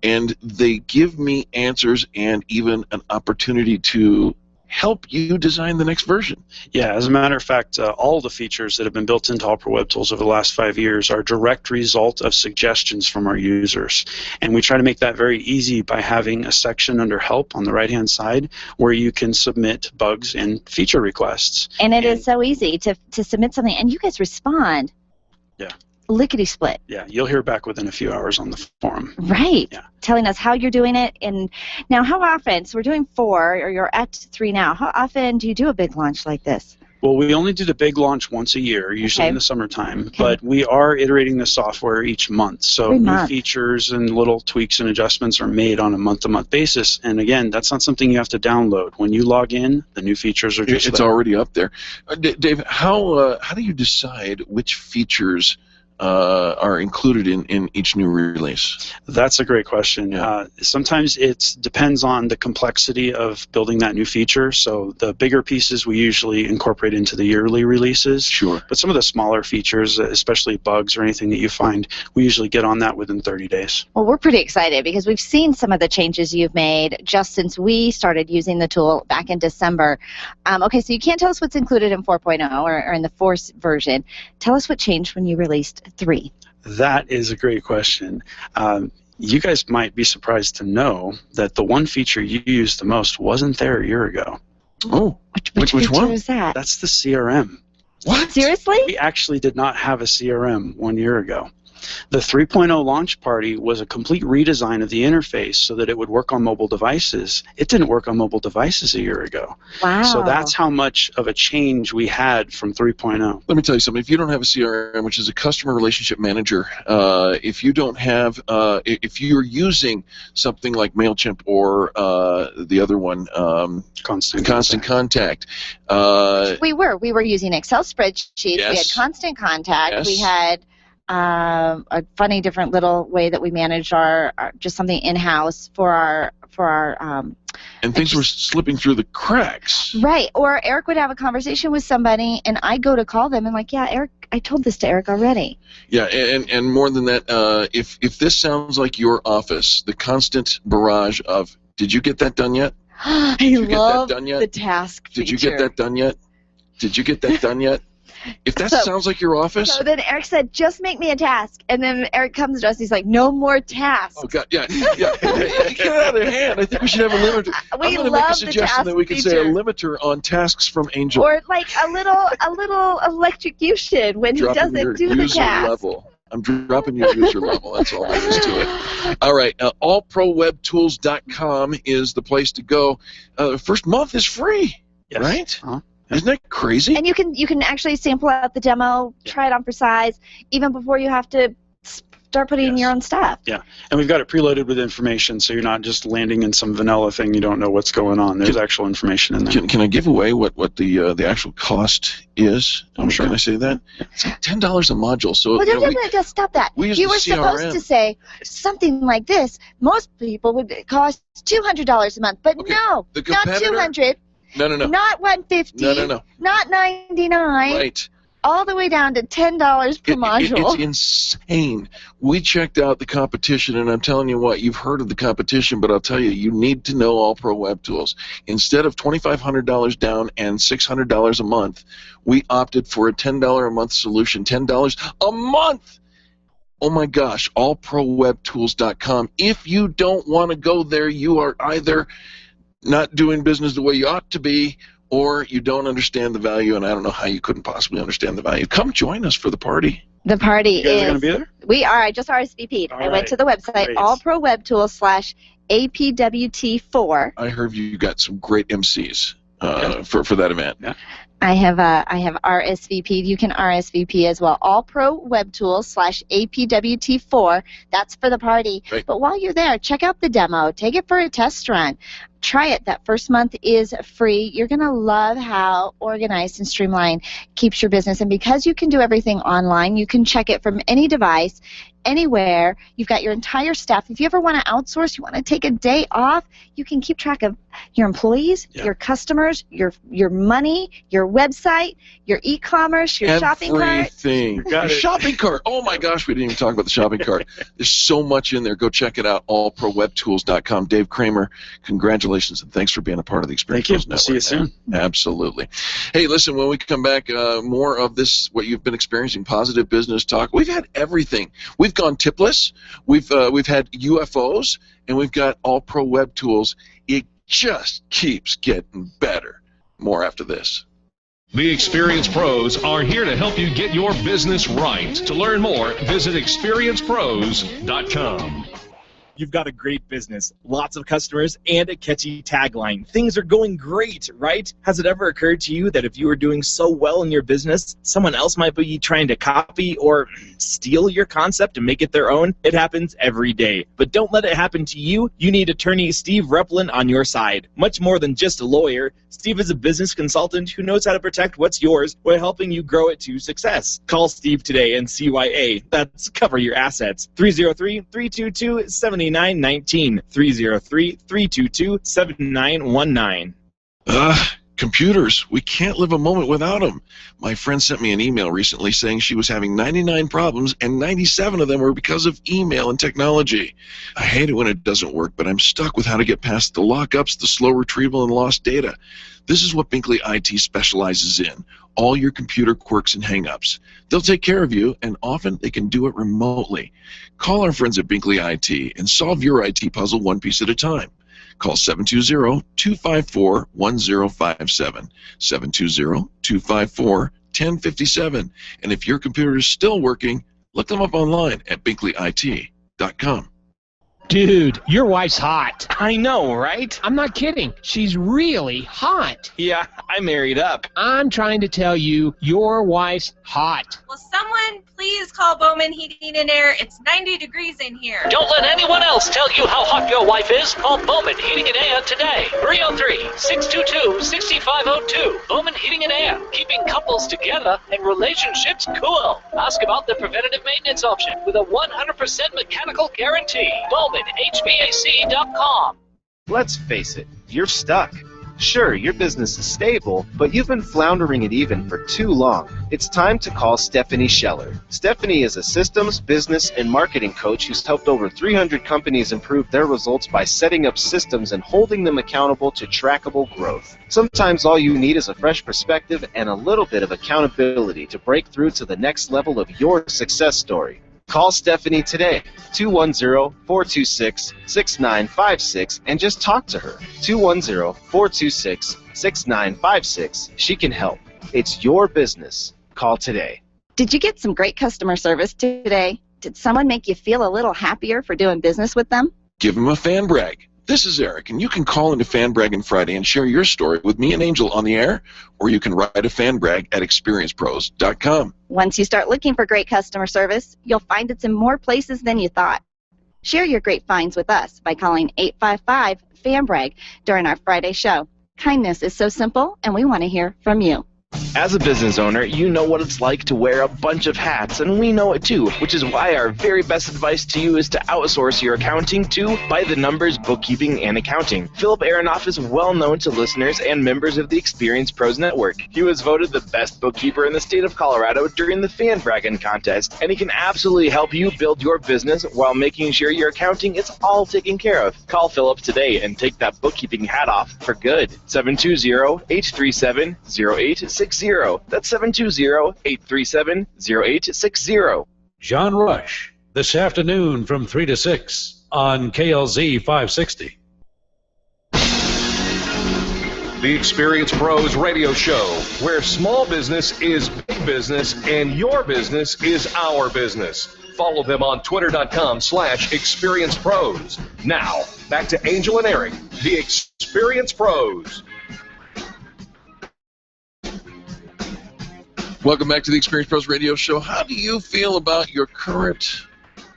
and they give me answers and even an opportunity to help you design the next version. Yeah, as a matter of fact, all the features that have been built into AllProWebTools over the last 5 years are a direct result of suggestions from our users. And we try to make that very easy by having a section under Help on the right-hand side where you can submit bugs and feature requests. And it is so easy to submit something, and you guys respond. Yeah. Lickety-split. Yeah, you'll hear back within a few hours on the forum. Right. Yeah. Telling us how you're doing it. And now, how often? So we're doing 4, or you're at 3 now. How often do you do a big launch like this? Well, we only do the big launch once a year, usually in the summertime, but we are iterating the software each month. So new features and little tweaks and adjustments are made on a month-to-month basis. And again, that's not something you have to download. When you log in, the new features are just It's already up there. Dave, how do you decide which features are included in each new release? That's a great question. Yeah. Sometimes it depends on the complexity of building that new feature. So the bigger pieces we usually incorporate into the yearly releases. Sure. But some of the smaller features, especially bugs or anything that you find, we usually get on that within 30 days. Well, we're pretty excited because we've seen some of the changes you've made just since we started using the tool back in December. Okay, so you can't tell us what's included in 4.0 or in the 4 version. Tell us what changed when you released 3. That is a great question. You guys might be surprised to know that the one feature you used the most wasn't there a year ago. Oh, which one? Was that? That's the CRM. What? Seriously? We actually did not have a CRM 1 year ago. The 3.0 launch party was a complete redesign of the interface so that it would work on mobile devices. It didn't work on mobile devices a year ago. Wow. So that's how much of a change we had from 3.0. Let me tell you something. If you don't have a CRM, which is a customer relationship manager, if you don't have, if you're using something like MailChimp or the other one, Constant Contact. We were using Excel spreadsheets. Yes. We had Constant Contact. Yes. We had a funny different little way that we managed our just something in-house for our and things were slipping through the cracks. Right. Or Eric would have a conversation with somebody and I go to call them and like, yeah, Eric, I told this to Eric already. Yeah, and more than that, if this sounds like your office, the constant barrage of, did you get that done yet? I love the task feature. Did you get that done yet? Did you get that done yet? If that sounds like your office. So then Eric said, just make me a task. And then Eric comes to us, he's like, no more tasks. Oh, God, yeah. Get it out of their hand. I think we should have a limiter. I'm going to make a suggestion that we could say a limiter on tasks from Angel. Or like a little electrocution when he doesn't do the task. Level. I'm dropping your user level. That's all there is to it. All right. AllProWebTools.com is the place to go. The first month is free, right? Isn't that crazy? And you can actually sample out the demo, try it on for size, even before you have to start putting in your own stuff. Yeah, and we've got it preloaded with information, so you're not just landing in some vanilla thing you don't know what's going on. There's actual information in there. Can I give away what the actual cost is? Sure. Can I say that? It's like $10 a module. So Well, just stop that. You were supposed to say something like this. Most people would cost $200 a month, but no, not $200. No. Not $150. No. Not $99. Right. All the way down to $10 per module. It's insane. We checked out the competition, and I'm telling you what, you've heard of the competition, but I'll tell you, you need to know AllProWebTools. Instead of $2,500 down and $600 a month, we opted for a $10 a month solution. $10 a month! Oh my gosh, AllProWebTools.com. If you don't want to go there, you are either not doing business the way you ought to be, or you don't understand the value, and I don't know how you couldn't possibly understand the value. Come join us for the party. The party you guys are going to be there? We are. I just RSVP'd. I went to the website, AllProWebTools/APWT4. I heard you got some great MCs for that event. Yeah. I have RSVP'd. You can RSVP as well. AllProWebTools/APWT4. That's for the party. Right. But while you're there, check out the demo. Take it for a test run. Try it. That first month is free. You're going to love how organized and streamlined keeps your business. And because you can do everything online, you can check it from any device, anywhere. You've got your entire staff. If you ever want to outsource, you want to take a day off, you can keep track of your employees, your customers, your money, your website, your e-commerce, your shopping cart. Everything. Your shopping cart. Oh my gosh, we didn't even talk about the shopping cart. There's so much in there. Go check it out, allprowebtools.com. Dave Kramer, congratulations and thanks for being a part of the Experience Pros Network. See you soon. Absolutely. Hey, listen, when we come back, more of this, what you've been experiencing, positive business talk. We've had everything. We've gone tipless. We've had UFOs, and we've got All Pro Web Tools. It just keeps getting better. More after this. The Experience Pros are here to help you get your business right. To learn more, visit experiencepros.com. You've got a great business, lots of customers, and a catchy tagline. Things are going great, right? Has it ever occurred to you that if you are doing so well in your business, someone else might be trying to copy or steal your concept and make it their own? It happens every day. But don't let it happen to you. You need attorney Steve Replin on your side. Much more than just a lawyer, Steve is a business consultant who knows how to protect what's yours while helping you grow it to success. Call Steve today and CYA. That's Cover Your Assets. 303-322-7919. 303-322-7919. Computers. We can't live a moment without them. My friend sent me an email recently saying she was having 99 problems and 97 of them were because of email and technology. I hate it when it doesn't work, but I'm stuck with how to get past the lockups, the slow retrieval, and lost data. This is what Binkley IT specializes in, all your computer quirks and hangups. They'll take care of you, and often they can do it remotely. Call our friends at Binkley IT and solve your IT puzzle one piece at a time. Call 720-254-1057, 720-254-1057. And if your computer is still working, look them up online at binkleyit.com. Dude, your wife's hot. I know, right? I'm not kidding. She's really hot. Yeah, I married up. I'm trying to tell you, your wife's hot. Will someone please call Bowman Heating and Air? It's 90 degrees in here. Don't let anyone else tell you how hot your wife is. Call Bowman Heating and Air today. 303-622-6502. Bowman Heating and Air. Keeping couples together and relationships cool. Ask about the preventative maintenance option with a 100% mechanical guarantee. BowmanHVAC.com. Let's face it, you're stuck. Sure, your business is stable, but you've been floundering it even for too long. It's time to call Stephanie Scheller. Stephanie is a systems, business, and marketing coach who's helped over 300 companies improve their results by setting up systems and holding them accountable to trackable growth. Sometimes all you need is a fresh perspective and a little bit of accountability to break through to the next level of your success story. Call Stephanie today, 210-426-6956, and just talk to her. 210-426-6956. She can help. It's your business. Call today. Did you get some great customer service today? Did someone make you feel a little happier for doing business with them? Give them a fan brag. This is Eric, and you can call into Fan Braggin Friday and share your story with me and Angel on the air, or you can write a fan brag at experiencepros.com. Once you start looking for great customer service, you'll find it's in more places than you thought. Share your great finds with us by calling 855-FAN-BRAG during our Friday show. Kindness is so simple, and we want to hear from you. As a business owner, you know what it's like to wear a bunch of hats, and we know it too, which is why our very best advice to you is to outsource your accounting to By the Numbers Bookkeeping and Accounting. Philip Aronoff is well known to listeners and members of the Experience Pros Network. He was voted the best bookkeeper in the state of Colorado during the Fan Braggin contest, and he can absolutely help you build your business while making sure your accounting is all taken care of. Call Philip today and take that bookkeeping hat off for good. 720-837-0860. That's 720-837-0860. John Rush, this afternoon from 3 to 6 on KLZ 560. The Experience Pros radio show, where small business is big business and your business is our business. Follow them on twitter.com/experiencepros. Now, back to Angel and Eric, the Experience Pros. Welcome back to the Experience Pros Radio Show. How do you feel about your current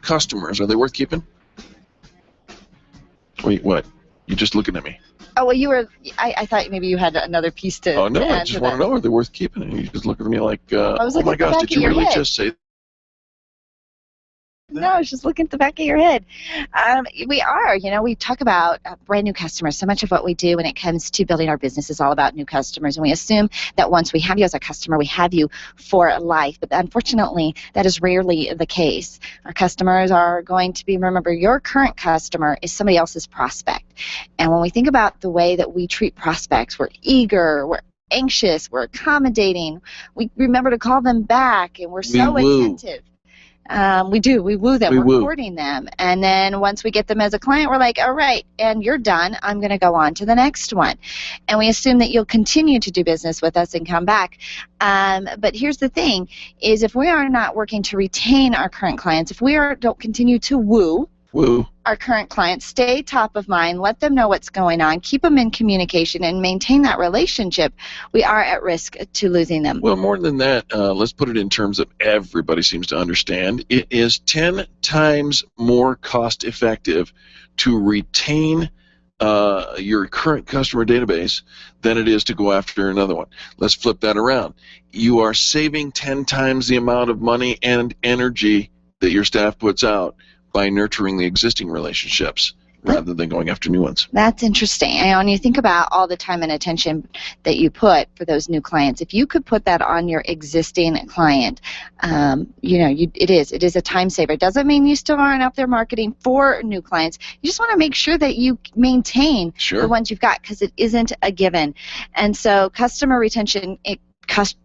customers? Are they worth keeping? Wait, what? You're just looking at me. Oh, well, you were. I thought maybe you had another piece to. Oh, no, I just want to know, are they worth keeping? And you just look at me like, oh my gosh, did you really just say that? No, I was just looking at the back of your head. We are. You know, we talk about brand new customers. So much of what we do when it comes to building our business is all about new customers. And we assume that once we have you as a customer, we have you for life. But unfortunately, that is rarely the case. Our customers are going to be, remember, your current customer is somebody else's prospect. And when we think about the way that we treat prospects, we're eager, we're anxious, we're accommodating, we remember to call them back, and we're so attentive. We do. We woo them. We're courting them. And then once we get them as a client, we're like, all right, and you're done. I'm going to go on to the next one. And we assume that you'll continue to do business with us and come back. But here's the thing, is if we are not working to retain our current clients, if we don't continue to woo our current clients, stay top of mind, let them know what's going on, keep them in communication, and maintain that relationship, we are at risk to losing them. Well, more than that, let's put it in terms that everybody seems to understand. It is 10 times more cost effective to retain your current customer database than it is to go after another one. Let's flip that around. You are saving 10 times the amount of money and energy that your staff puts out by nurturing the existing relationships rather than going after new ones. That's interesting. And when you think about all the time and attention that you put for those new clients, if you could put that on your existing client, it is a time saver. It doesn't mean you still aren't out there marketing for new clients. You just want to make sure that you maintain the ones you've got, because it isn't a given. And so customer retention, it cuts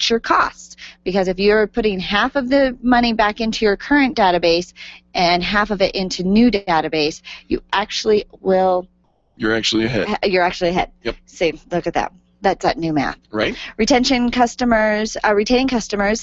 your costs, because if you're putting half of the money back into your current database and half of it into new database, you're actually ahead. You're actually ahead. Yep. See, look at that. That's that new math. Right. Retaining customers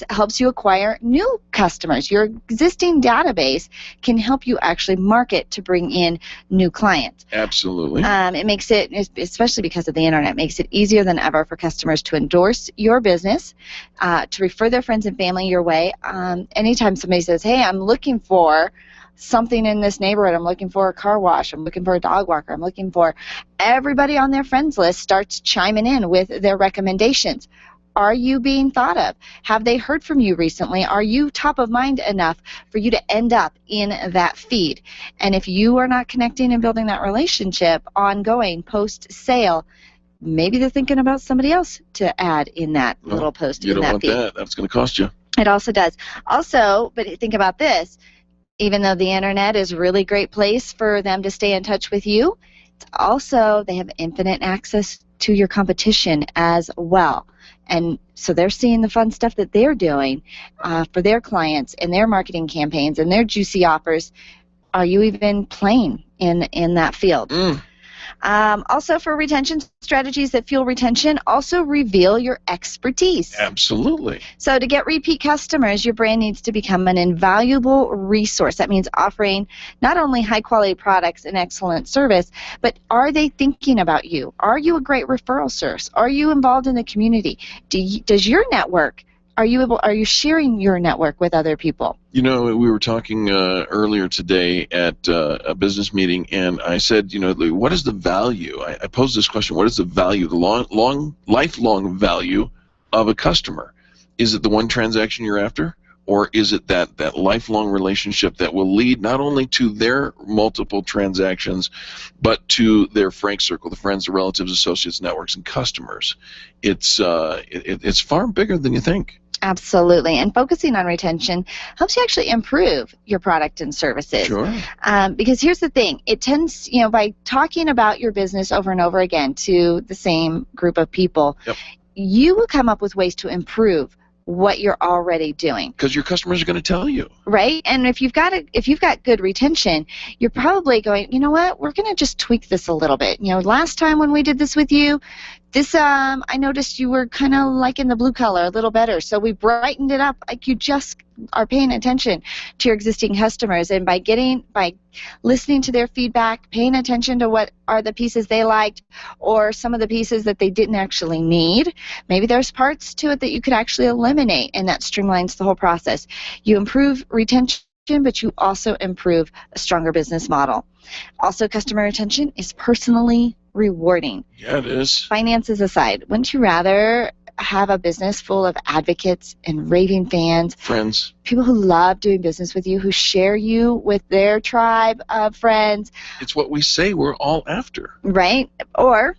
helps you acquire new customers. Your existing database can help you actually market to bring in new clients. Absolutely. It makes it, especially because of the internet, makes it easier than ever for customers to endorse your business, to refer their friends and family your way. Anytime somebody says, hey, I'm looking for something in this neighborhood, I'm looking for a car wash, I'm looking for a dog walker, I'm looking for, everybody on their friends list starts chiming in with their recommendations. Are you being thought of? Have they heard from you recently? Are you top of mind enough for you to end up in that feed? And if you are not connecting and building that relationship ongoing post-sale, maybe they're thinking about somebody else to add in that little post. You in don't that want feed. that. That's going to cost you. It also does. Also, but think about this. Even though the internet is a really great place for them to stay in touch with you, it's also they have infinite access to your competition as well. And so they're seeing the fun stuff that they're doing for their clients and their marketing campaigns and their juicy offers. Are you even playing in that field? Also, for retention strategies that fuel retention, also reveal your expertise. Absolutely. So to get repeat customers, your brand needs to become an invaluable resource. That means offering not only high-quality products and excellent service, but are they thinking about you? Are you a great referral source? Are you involved in the community? Does your network, are you sharing your network with other people? You know, we were talking earlier today at a business meeting, and I said, you know, what is the value? I posed this question: what is the value, the lifelong value of a customer? Is it the one transaction you're after, or is it that lifelong relationship that will lead not only to their multiple transactions, but to their frank circle, the friends, the relatives, associates, networks, and customers? It's far bigger than you think. Absolutely, and focusing on retention helps you actually improve your product and services. Sure. Because here's the thing, it tends, you know, by talking about your business over and over again to the same group of people, you will come up with ways to improve what you're already doing. Because your customers are going to tell you. Right? And if you've got good retention, you're probably going, you know what, we're going to just tweak this a little bit. You know, last time when we did this with you, I noticed you were kind of liking the blue color a little better, so we brightened it up. Like, you just are paying attention to your existing customers, and by listening to their feedback, paying attention to what are the pieces they liked or some of the pieces that they didn't actually need. Maybe there's parts to it that you could actually eliminate, and that streamlines the whole process. You improve retention, but you also improve a stronger business model. Also, customer retention is personally rewarding. Yeah, it is. Finances aside, wouldn't you rather have a business full of advocates and raving fans, friends, people who love doing business with you, who share you with their tribe of friends? It's what we say we're all after. Right? Or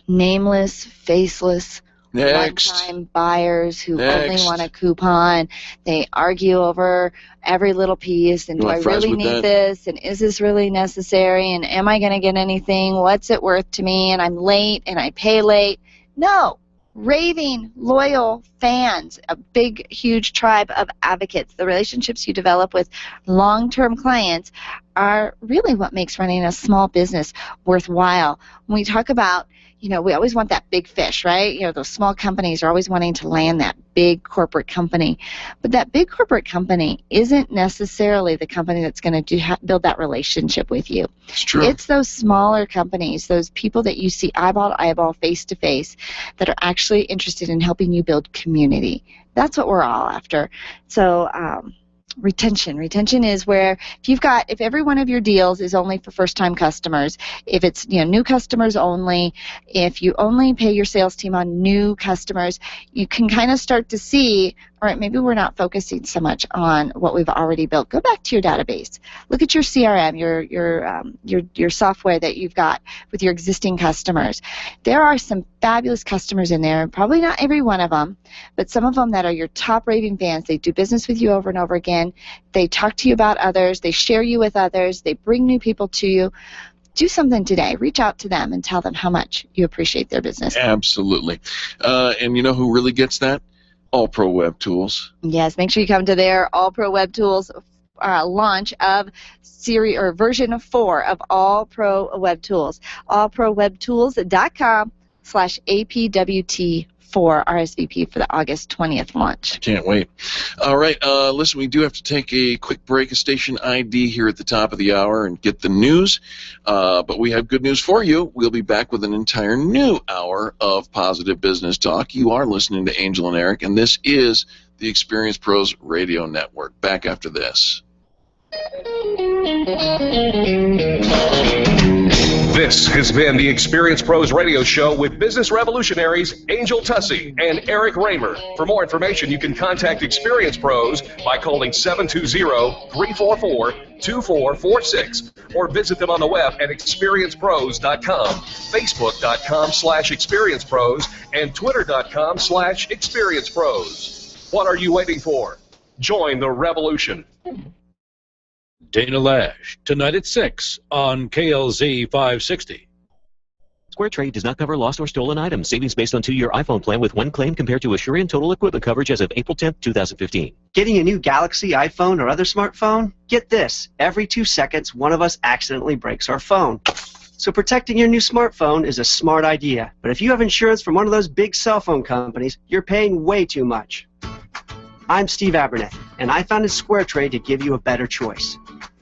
nameless, faceless, Next. one-time buyers who only Next. want a coupon. They argue over every little piece, and You do I want fries really with need that? this, and is this really necessary, and am I going to get anything? What's it worth to me? And I'm late, and I pay late. No. Raving, loyal fans, a big, huge tribe of advocates. The relationships you develop with long-term clients are really what makes running a small business worthwhile. When we talk about, you know, we always want that big fish, right? You know, those small companies are always wanting to land that big corporate company. But that big corporate company isn't necessarily the company that's going to build that relationship with you. It's true. It's those smaller companies, those people that you see eyeball to eyeball, face to face, that are actually interested in helping you build community. That's what we're all after. So, retention is where if every one of your deals is only for first-time customers, if it's, you know, new customers only, if you only pay your sales team on new customers, you can kind of start to see, all right, maybe we're not focusing so much on what we've already built. Go back to your database. Look at your CRM, your software that you've got with your existing customers. There are some fabulous customers in there, probably not every one of them, but some of them that are your top raving fans. They do business with you over and over again. They talk to you about others. They share you with others. They bring new people to you. Do something today. Reach out to them and tell them how much you appreciate their business. Absolutely. And you know who really gets that? AllProWebTools. Yes, make sure you come to their AllProWebTools launch of version 4 of AllProWebTools. AllProWebTools.com/APWT4 RSVP for the August 20th launch. Can't wait. All right, listen, we do have to take a quick break, a station ID here at the top of the hour, and get the news. But we have good news for you. We'll be back with an entire new hour of positive business talk. You are listening to Angel and Eric, and this is the Experience Pros Radio Network. Back after this. This has been the Experience Pros Radio Show with business revolutionaries Angel Tussey and Eric Kramer. For more information, you can contact Experience Pros by calling 720-344-2446 or visit them on the web at experiencepros.com, facebook.com/experiencepros, and twitter.com/experiencepros. What are you waiting for? Join the revolution. Dana Lash, tonight at 6 on KLZ 560. SquareTrade does not cover lost or stolen items. Savings based on 2-year iPhone plan with one claim compared to Asurion total equipment coverage as of April 10th, 2015. Getting a new Galaxy, iPhone, or other smartphone? Get this. Every 2 seconds, one of us accidentally breaks our phone. So protecting your new smartphone is a smart idea. But if you have insurance from one of those big cell phone companies, you're paying way too much. I'm Steve Abernethy, and I founded SquareTrade to give you a better choice.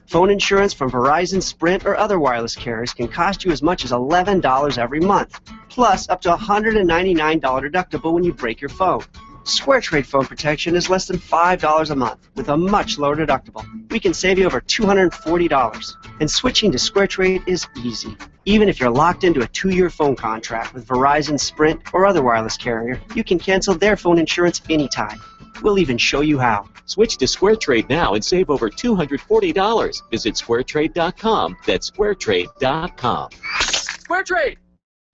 Phone insurance from Verizon, Sprint, or other wireless carriers can cost you as much as $11 every month, plus up to a $199 deductible when you break your phone. SquareTrade phone protection is less than $5 a month with a much lower deductible. We can save you over $240. And switching to SquareTrade is easy. Even if you're locked into a 2-year phone contract with Verizon, Sprint, or other wireless carrier, you can cancel their phone insurance anytime. We'll even show you how. Switch to SquareTrade now and save over $240. Visit SquareTrade.com. That's SquareTrade.com. SquareTrade!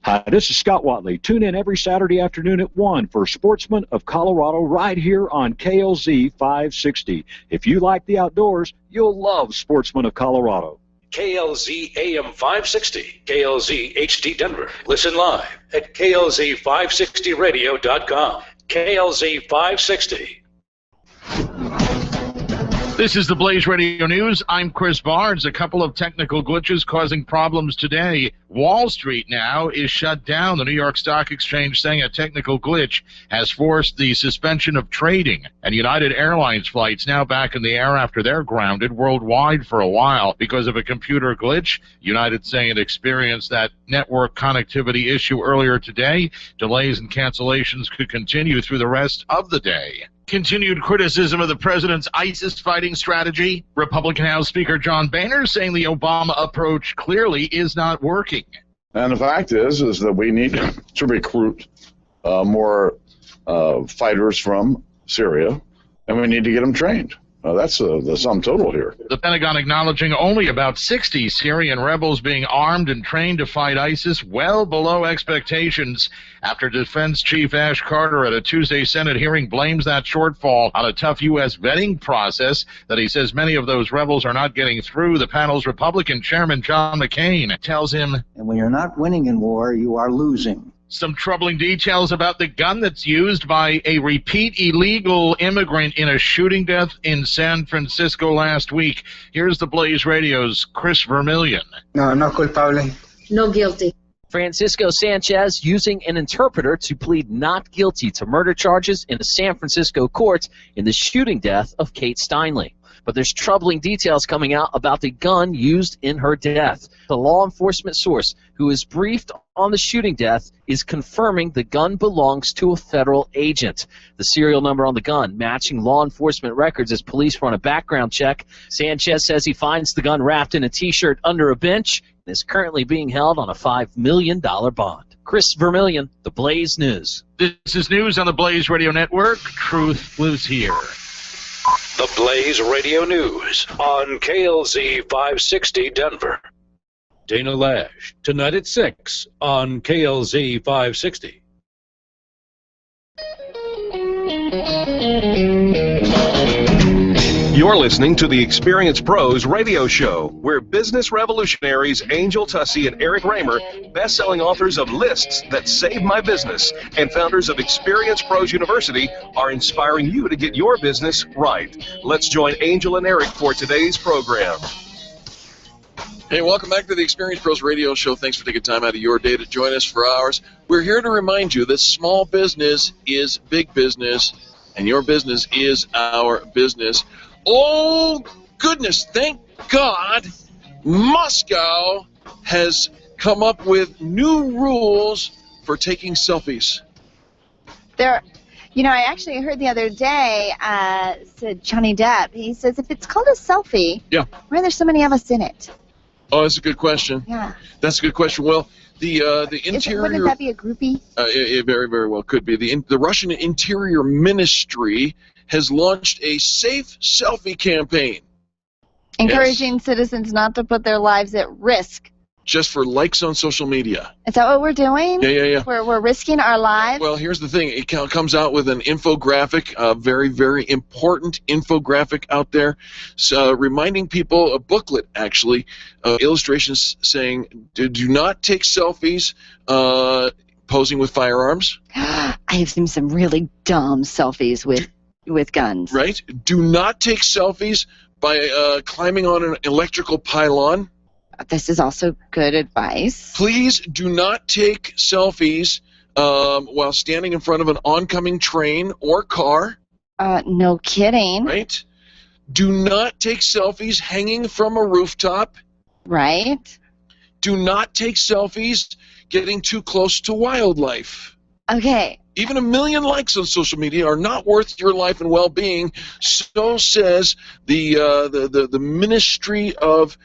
Hi, this is Scott Watley. Tune in every Saturday afternoon at 1 for Sportsman of Colorado right here on KLZ 560. If you like the outdoors, you'll love Sportsman of Colorado. KLZ AM 560, KLZ HD Denver. Listen live at KLZ560radio.com. KLZ 560. This is the Blaze Radio News. I'm Chris Barnes. A couple of technical glitches causing problems today. Wall Street now is shut down. The New York Stock Exchange saying a technical glitch has forced the suspension of trading. And United Airlines flights now back in the air after they're grounded worldwide for a while because of a computer glitch. United saying it experienced that network connectivity issue earlier today. Delays and cancellations could continue through the rest of the day. Continued criticism of the president's ISIS fighting strategy. Republican House Speaker John Boehner saying the Obama approach clearly is not working. And the fact is that we need to recruit more fighters from Syria, and we need to get them trained. That's the sum total here. The Pentagon acknowledging only about 60 Syrian rebels being armed and trained to fight ISIS, well below expectations, after Defense Chief Ash Carter at a Tuesday Senate hearing blames that shortfall on a tough U.S. vetting process that he says many of those rebels are not getting through. The panel's Republican Chairman John McCain tells him, and when you're not winning in war, you are losing. Some troubling details about the gun that's used by a repeat illegal immigrant in a shooting death in San Francisco last week. Here's the Blaze Radio's Chris Vermillion. No culpable. No guilty. Francisco Sanchez using an interpreter to plead not guilty to murder charges in a San Francisco court in the shooting death of Kate Steinle. But there's troubling details coming out about the gun used in her death. The law enforcement source who is briefed on the shooting death is confirming the gun belongs to a federal agent. The serial number on the gun matching law enforcement records as police run a background check. Sanchez says he finds the gun wrapped in a T-shirt under a bench and is currently being held on a $5 million bond. Chris Vermillion, The Blaze News. This is news on the Blaze Radio Network. Truth lives here. The Blaze Radio News on KLZ 560 Denver. Dana Lash, tonight at 6 on KLZ 560. You're listening to the Experience Pros Radio Show, where business revolutionaries Angel Tussey and Eric Kramer, best-selling authors of Lists That Saved My Business, and founders of Experience Pros University, are inspiring you to get your business right. Let's join Angel and Eric for today's program. Hey, welcome back to the Experience Pros Radio Show. Thanks for taking time out of your day to join us for ours. We're here to remind you that small business is big business, and your business is our business. Oh, goodness, thank God Moscow has come up with new rules for taking selfies. I actually heard the other day, said Johnny Depp, he says if it's called a selfie, why are there so many of us in it? Oh, that's a good question. Yeah. That's a good question. Well, the interior. Wouldn't that be a groupie? It very, very well could be. The Russian Interior Ministry has launched a safe selfie campaign. Encouraging citizens not to put their lives at risk. Just for likes on social media. Is that what we're doing? Yeah. We're risking our lives? Well, here's the thing. It comes out with an infographic, a very, very important infographic out there, reminding people, a booklet actually, illustrations saying, do not take selfies posing with firearms. I have seen some really dumb selfies with guns. Right? Do not take selfies by climbing on an electrical pylon. This is also good advice. Please do not take selfies while standing in front of an oncoming train or car. No kidding. Right? Do not take selfies hanging from a rooftop. Right. Do not take selfies getting too close to wildlife. Okay. Even 1 million likes on social media are not worth your life and well-being. So says the Ministry of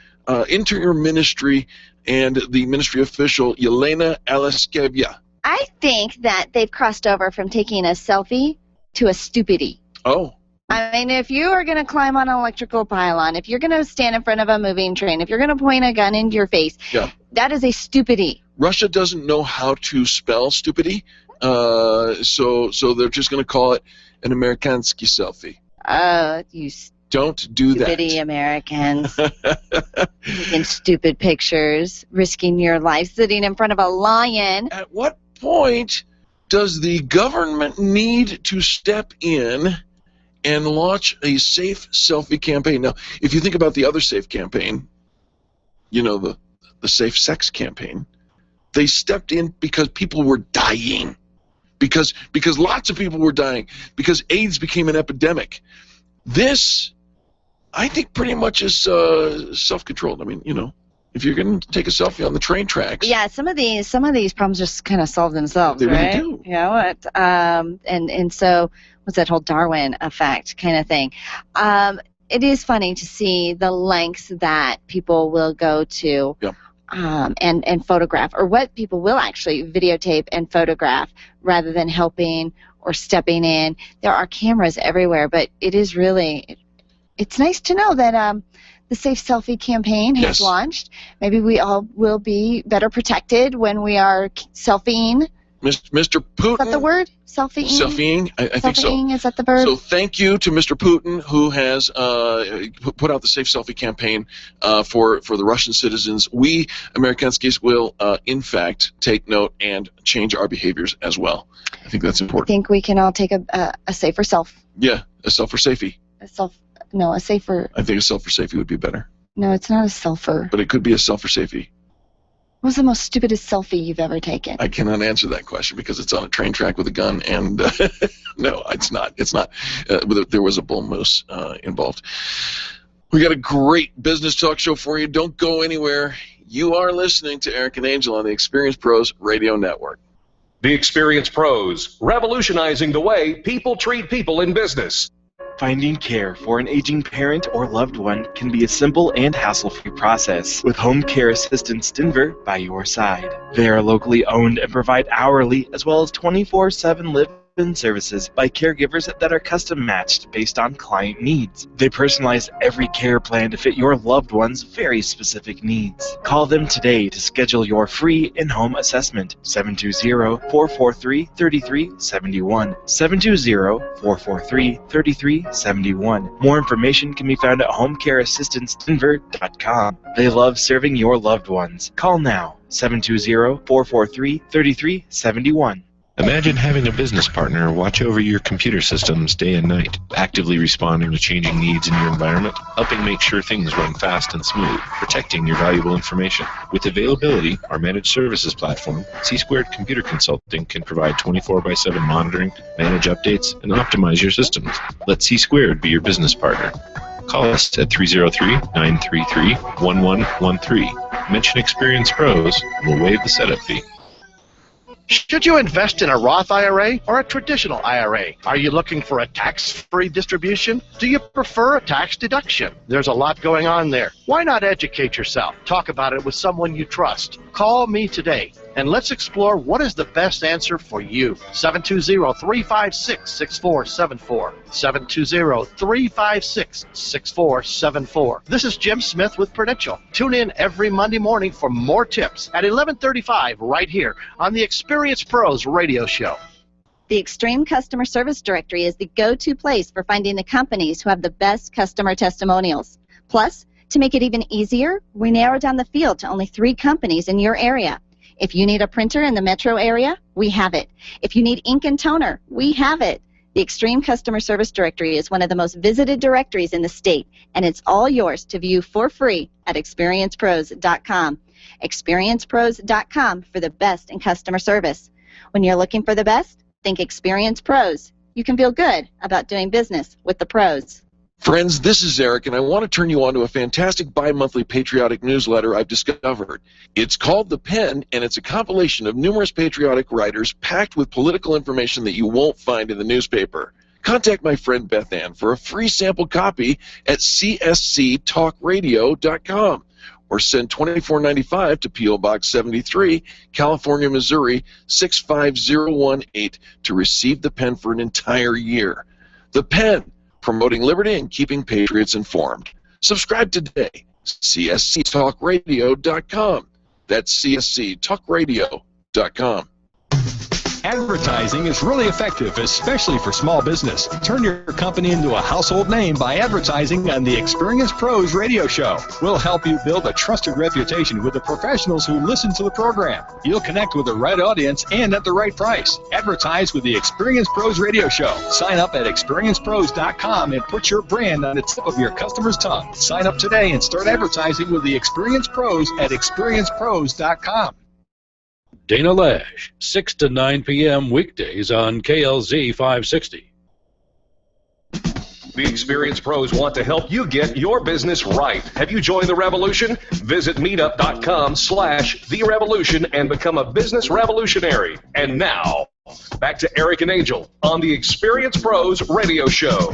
Interior Ministry and the ministry official Yelena Aleskevya. I think that they've crossed over from taking a selfie to a stupidity. Oh. I mean, if you are going to climb on an electrical pylon, if you're going to stand in front of a moving train, if you're going to point a gun into your face, that is a stupidity. Russia doesn't know how to spell stupidity, so they're just going to call it an Amerikansky selfie. You Don't do that. Stupidity Americans. Taking stupid pictures, risking your life, sitting in front of a lion. At what point does the government need to step in and launch a safe selfie campaign? Now, if you think about the other safe campaign, you know, the safe sex campaign, they stepped in because people were dying. Because lots of people were dying. Because AIDS became an epidemic. This, I think, pretty much is self-controlled. I mean, you know, if you're going to take a selfie on the train tracks. Yeah, some of these problems just kind of solve themselves, they right? Really do. You know what? And so what's that whole Darwin effect kind of thing? It is funny to see the lengths that people will go to. Yep. And photograph, or what people will actually videotape and photograph rather than helping or stepping in. There are cameras everywhere, but it is really, it's nice to know that the Safe Selfie campaign has launched. Maybe we all will be better protected when we are selfieing. Mr. Putin. Is that the word? Selfieing? Selfieing? I think so. Is that the verb? So thank you to Mr. Putin, who has put out the Safe Selfie campaign for the Russian citizens. We, Amerikanskis, will, in fact, take note and change our behaviors as well. I think that's important. I think we can all take a safer self. Yeah, a self for safety. A safer. I think a self for safety would be better. No, it's not a selfer. But it could be a self for safety. What was the most stupidest selfie you've ever taken? I cannot answer that question because it's on a train track with a gun, and no, it's not. It's not. There was a bull moose involved. We got a great business talk show for you. Don't go anywhere. You are listening to Eric and Angel on the Experience Pros Radio Network. The Experience Pros, revolutionizing the way people treat people in business. Finding care for an aging parent or loved one can be a simple and hassle-free process with Home Care Assistance Denver by your side. They are locally owned and provide hourly as well as 24/7 live-in services by caregivers that are custom matched based on client needs. They personalize every care plan to fit your loved one's very specific needs. Call them today to schedule your free in-home assessment. 720-443-3371. 720-443-3371. More information can be found at homecareassistancedenver.com. They love serving your loved ones. Call now. 720-443-3371. Imagine having a business partner watch over your computer systems day and night, actively responding to changing needs in your environment, helping make sure things run fast and smooth, protecting your valuable information. With availability, our managed services platform, C-Squared Computer Consulting can provide 24/7 monitoring, manage updates, and optimize your systems. Let C-Squared be your business partner. Call us at 303-933-1113. Mention Experience Pros, and we'll waive the setup fee. Should you invest in a Roth IRA or a traditional IRA? Are you looking for a tax-free distribution? Do you prefer a tax deduction? There's a lot going on there. Why not educate yourself? Talk about it with someone you trust. Call me today, and let's explore what is the best answer for you. 720-356-6474. 720-356-6474. This is Jim Smith with Prudential. Tune in every Monday morning for more tips at 11:35 right here on the Experience Pros radio show. The Extreme Customer Service Directory is the go-to place for finding the companies who have the best customer testimonials. Plus, to make it even easier, we narrowed down the field to only 3 companies in your area. If you need a printer in the metro area, we have it. If you need ink and toner, we have it. The Extreme Customer Service Directory is one of the most visited directories in the state, and it's all yours to view for free at experiencepros.com. experiencepros.com for the best in customer service. When you're looking for the best, think Experience Pros. You can feel good about doing business with the pros. Friends, this is Eric, and I want to turn you on to a fantastic bi-monthly patriotic newsletter I've discovered. It's called The Pen, and it's a compilation of numerous patriotic writers packed with political information that you won't find in the newspaper. Contact my friend Beth Ann for a free sample copy at csctalkradio.com or send $24.95 to P.O. Box 73, California, Missouri 65018 to receive The Pen for an entire year. The Pen, promoting liberty and keeping patriots informed. Subscribe today. csctalkradio.com. That's csctalkradio.com. Advertising is really effective, especially for small business. Turn your company into a household name by advertising on the Experience Pros radio show. We'll help you build a trusted reputation with the professionals who listen to the program. You'll connect with the right audience and at the right price. Advertise with the Experience Pros radio show. Sign up at experiencepros.com and put your brand on the tip of your customer's tongue. Sign up today and start advertising with the Experience Pros at experiencepros.com. Dana Lash, 6 to 9 p.m. weekdays on KLZ 560. The Experience Pros want to help you get your business right. Have you joined the revolution? Visit meetup.com/therevolution and become a business revolutionary. And now, back to Eric and Angel on the Experience Pros radio show.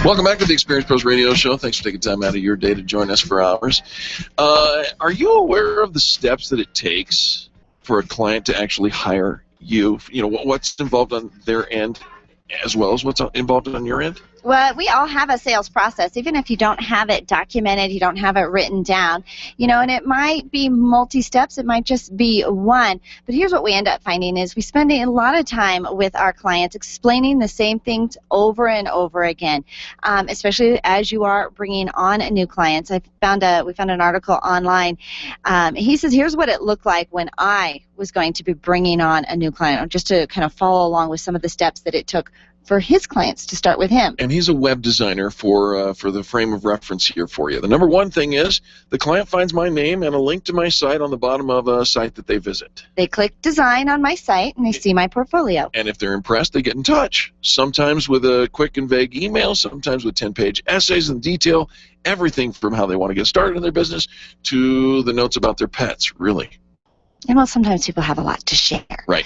Welcome back to the Experience Pros Radio Show. Thanks for taking time out of your day to join us for hours. Are you aware of the steps that it takes for a client to actually hire you? You know, what's involved on their end as well as what's involved on your end? Well, we all have a sales process, even if you don't have it documented, you don't have it written down, you know, and it might be multi-steps, it might just be one. But here's what we end up finding is we spend a lot of time with our clients explaining the same things over and over again, especially as you are bringing on new clients. We found an article online. He says, here's what it looked like when I was going to be bringing on a new client, just to kind of follow along with some of the steps that it took for his clients to start with him. And he's a web designer for the frame of reference here for you. The number one thing is the client finds my name and a link to my site on the bottom of a site that they visit. They click design on my site and they see my portfolio. And if they're impressed, they get in touch. Sometimes with a quick and vague email, sometimes with 10-page essays in detail, everything from how they want to get started in their business to the notes about their pets, really. And well, sometimes people have a lot to share. Right.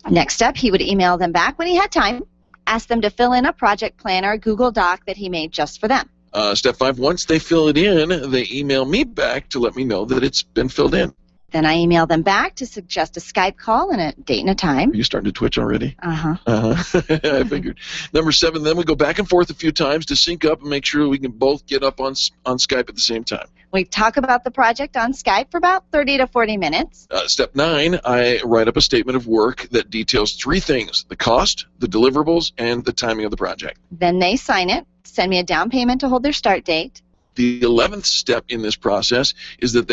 Next up, he would email them back when he had time, ask them to fill in a project plan or a Google Doc that he made just for them. Step 5, once they fill it in, they email me back to let me know that it's been filled in. Then I email them back to suggest a Skype call and a date and a time. Are you starting to twitch already? Uh-huh. I figured. Number 7, then we go back and forth a few times to sync up and make sure we can both get up on Skype at the same time. We talk about the project on Skype for about 30 to 40 minutes. Step 9, I write up a statement of work that details 3 things: the cost, the deliverables, and the timing of the project. Then they sign it, send me a down payment to hold their start date. The 11th step in this process is that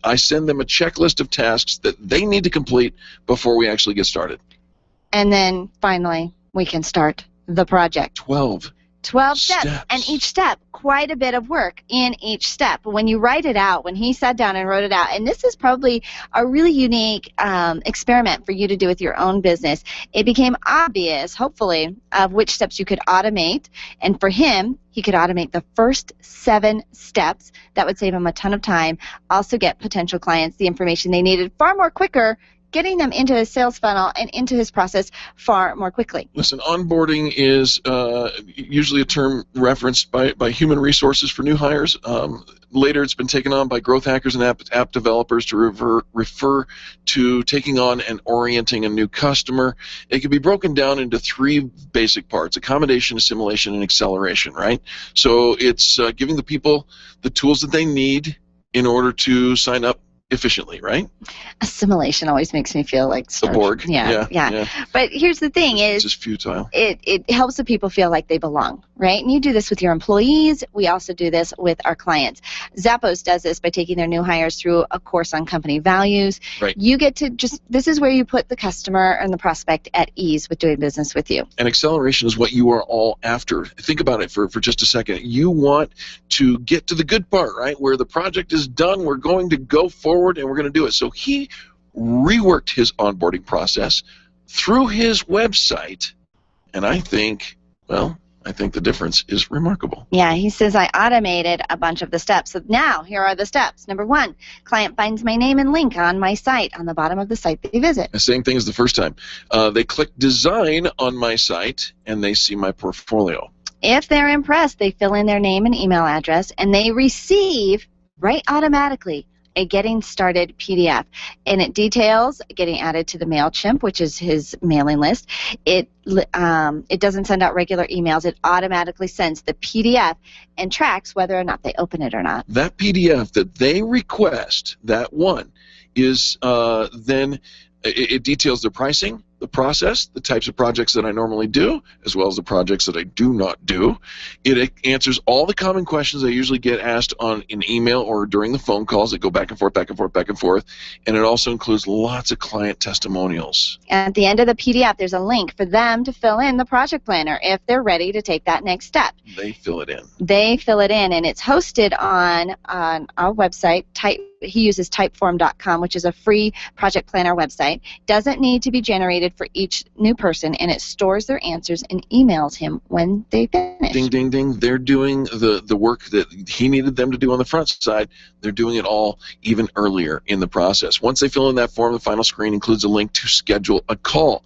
I send them a checklist of tasks that they need to complete before we actually get started. And then finally, we can start the project. 12. 12 steps, and each step, quite a bit of work in each step. When you write it out, when he sat down and wrote it out, and this is probably a really unique experiment for you to do with your own business, it became obvious, hopefully, of which steps you could automate, and for him, he could automate the first 7 steps. That would save him a ton of time, also get potential clients the information they needed far more quicker, getting them into his sales funnel and into his process far more quickly. Listen, onboarding is usually a term referenced by human resources for new hires. Later, it's been taken on by growth hackers and app developers to refer to taking on and orienting a new customer. It can be broken down into 3 basic parts: accommodation, assimilation, and acceleration, right? So it's giving the people the tools that they need in order to sign up efficiently, right? Assimilation always makes me feel like the Borg. Yeah. But here's the thing: is it's just futile. It helps the people feel like they belong, right? And you do this with your employees. We also do this with our clients. Zappos does this by taking their new hires through a course on company values. Right. You get to this is where you put the customer and the prospect at ease with doing business with you. And acceleration is what you are all after. Think about it for just a second. You want to get to the good part, right? Where the project is done, we're going to go forward and we're going to do it. So he reworked his onboarding process through his website, and I think the difference is remarkable. Yeah, he says, I automated a bunch of the steps. So now, here are the steps. Number 1, client finds my name and link on my site on the bottom of the site they visit. The same thing as the first time. They click design on my site, and they see my portfolio. If they're impressed, they fill in their name and email address, and they receive, right automatically, a Getting Started PDF. And it details getting added to the MailChimp, which is his mailing list. It doesn't send out regular emails. It automatically sends the PDF and tracks whether or not they open it or not. That PDF that they request, that one, is then it details the pricing, the process, the types of projects that I normally do, as well as the projects that I do not do. It answers all the common questions I usually get asked on an email or during the phone calls that go back and forth, back and forth, back and forth. And it also includes lots of client testimonials. At the end of the PDF, there's a link for them to fill in the project planner if they're ready to take that next step. They fill it in. They fill it in, and it's hosted on our website. He uses typeform.com, which is a free project planner website. Doesn't need to be generated for each new person, and it stores their answers and emails him when they finish. Ding, ding, ding. They're doing the work that he needed them to do on the front side. They're doing it all even earlier in the process. Once they fill in that form, the final screen includes a link to schedule a call.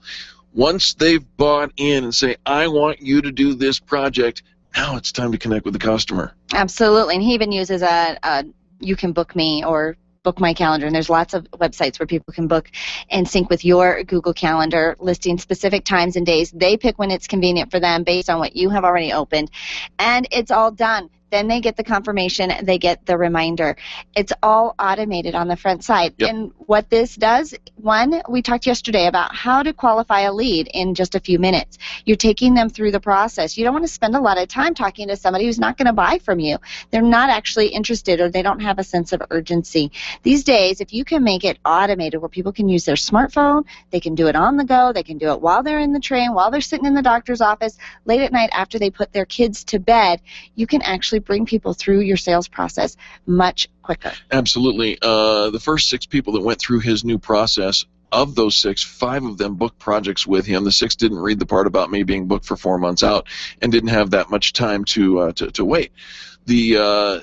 Once they've bought in and say, I want you to do this project, now it's time to connect with the customer. Absolutely, and he even uses a you can book me or book my calendar, and there's lots of websites where people can book and sync with your Google Calendar, listing specific times and days. They pick when it's convenient for them based on what you have already opened, and it's all done. Then they get the confirmation, they get the reminder. It's all automated on the front side. Yep. And what this does, one, we talked yesterday about how to qualify a lead in just a few minutes. You're taking them through the process. You don't want to spend a lot of time talking to somebody who's not going to buy from you. They're not actually interested, or they don't have a sense of urgency. These days, if you can make it automated where people can use their smartphone, they can do it on the go, they can do it while they're in the train, while they're sitting in the doctor's office, late at night after they put their kids to bed, you can actually bring people through your sales process much quicker. Absolutely. The first 6 people that went through his new process, of those 6, 5 of them booked projects with him. The 6 didn't read the part about me being booked for 4 months out and didn't have that much time to wait. The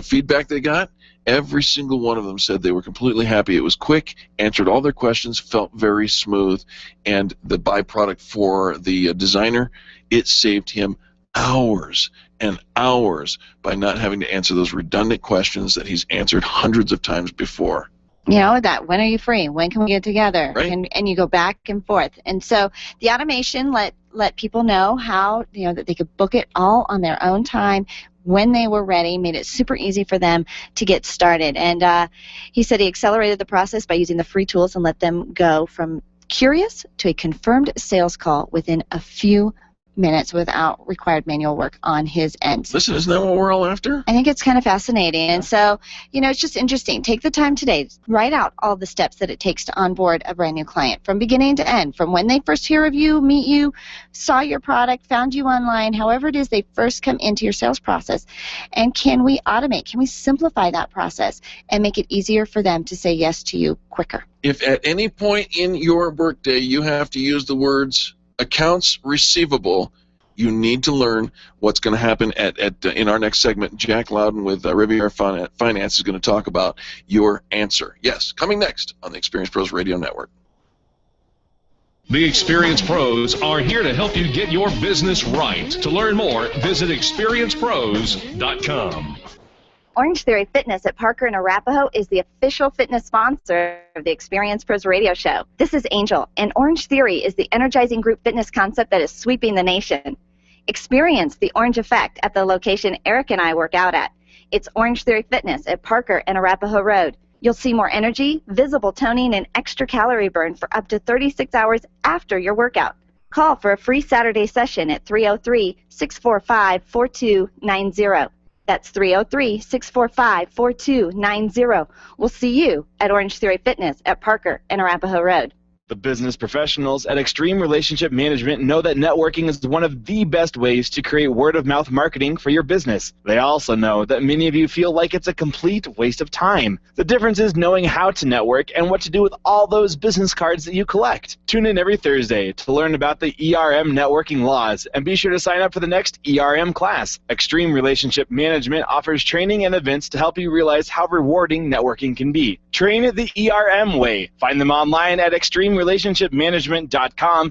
feedback they got, every single one of them said they were completely happy. It was quick, answered all their questions, felt very smooth, and the byproduct for the designer, it saved him hours and hours by not having to answer those redundant questions that he's answered hundreds of times before. You know, that when are you free? When can we get together? Right. And you go back and forth. And so the automation let people know how, that they could book it all on their own time when they were ready, made it super easy for them to get started. And he said he accelerated the process by using the free tools and let them go from curious to a confirmed sales call within a few minutes without required manual work on his end. Listen, isn't that what we're all after? I think it's kind of fascinating. And so, it's just interesting. Take the time today. Write out all the steps that it takes to onboard a brand new client from beginning to end, from when they first hear of you, meet you, saw your product, found you online, however it is they first come into your sales process. And can we automate? Can we simplify that process and make it easier for them to say yes to you quicker? If at any point in your workday you have to use the words accounts receivable, you need to learn what's going to happen in our next segment. Jack Louden with Riviera Finance is going to talk about your answer. Yes, coming next on the Experience Pros Radio Network. The Experience Pros are here to help you get your business right. To learn more, visit experiencepros.com. Orange Theory Fitness at Parker and Arapahoe is the official fitness sponsor of the Experience Pros radio show. This is Angel, and Orange Theory is the energizing group fitness concept that is sweeping the nation. Experience the orange effect at the location Eric and I work out at. It's Orange Theory Fitness at Parker and Arapahoe Road. You'll see more energy, visible toning, and extra calorie burn for up to 36 hours after your workout. Call for a free Saturday session at 303-645-4290. That's 303-645-4290. We'll see you at Orange Theory Fitness at Parker and Arapahoe Road. The business professionals at Extreme Relationship Management know that networking is one of the best ways to create word-of-mouth marketing for your business. They also know that many of you feel like it's a complete waste of time. The difference is knowing how to network and what to do with all those business cards that you collect. Tune in every Thursday to learn about the ERM networking laws, and be sure to sign up for the next ERM class. Extreme Relationship Management offers training and events to help you realize how rewarding networking can be. Train it the ERM way. Find them online at extremerelationshipmanagement.com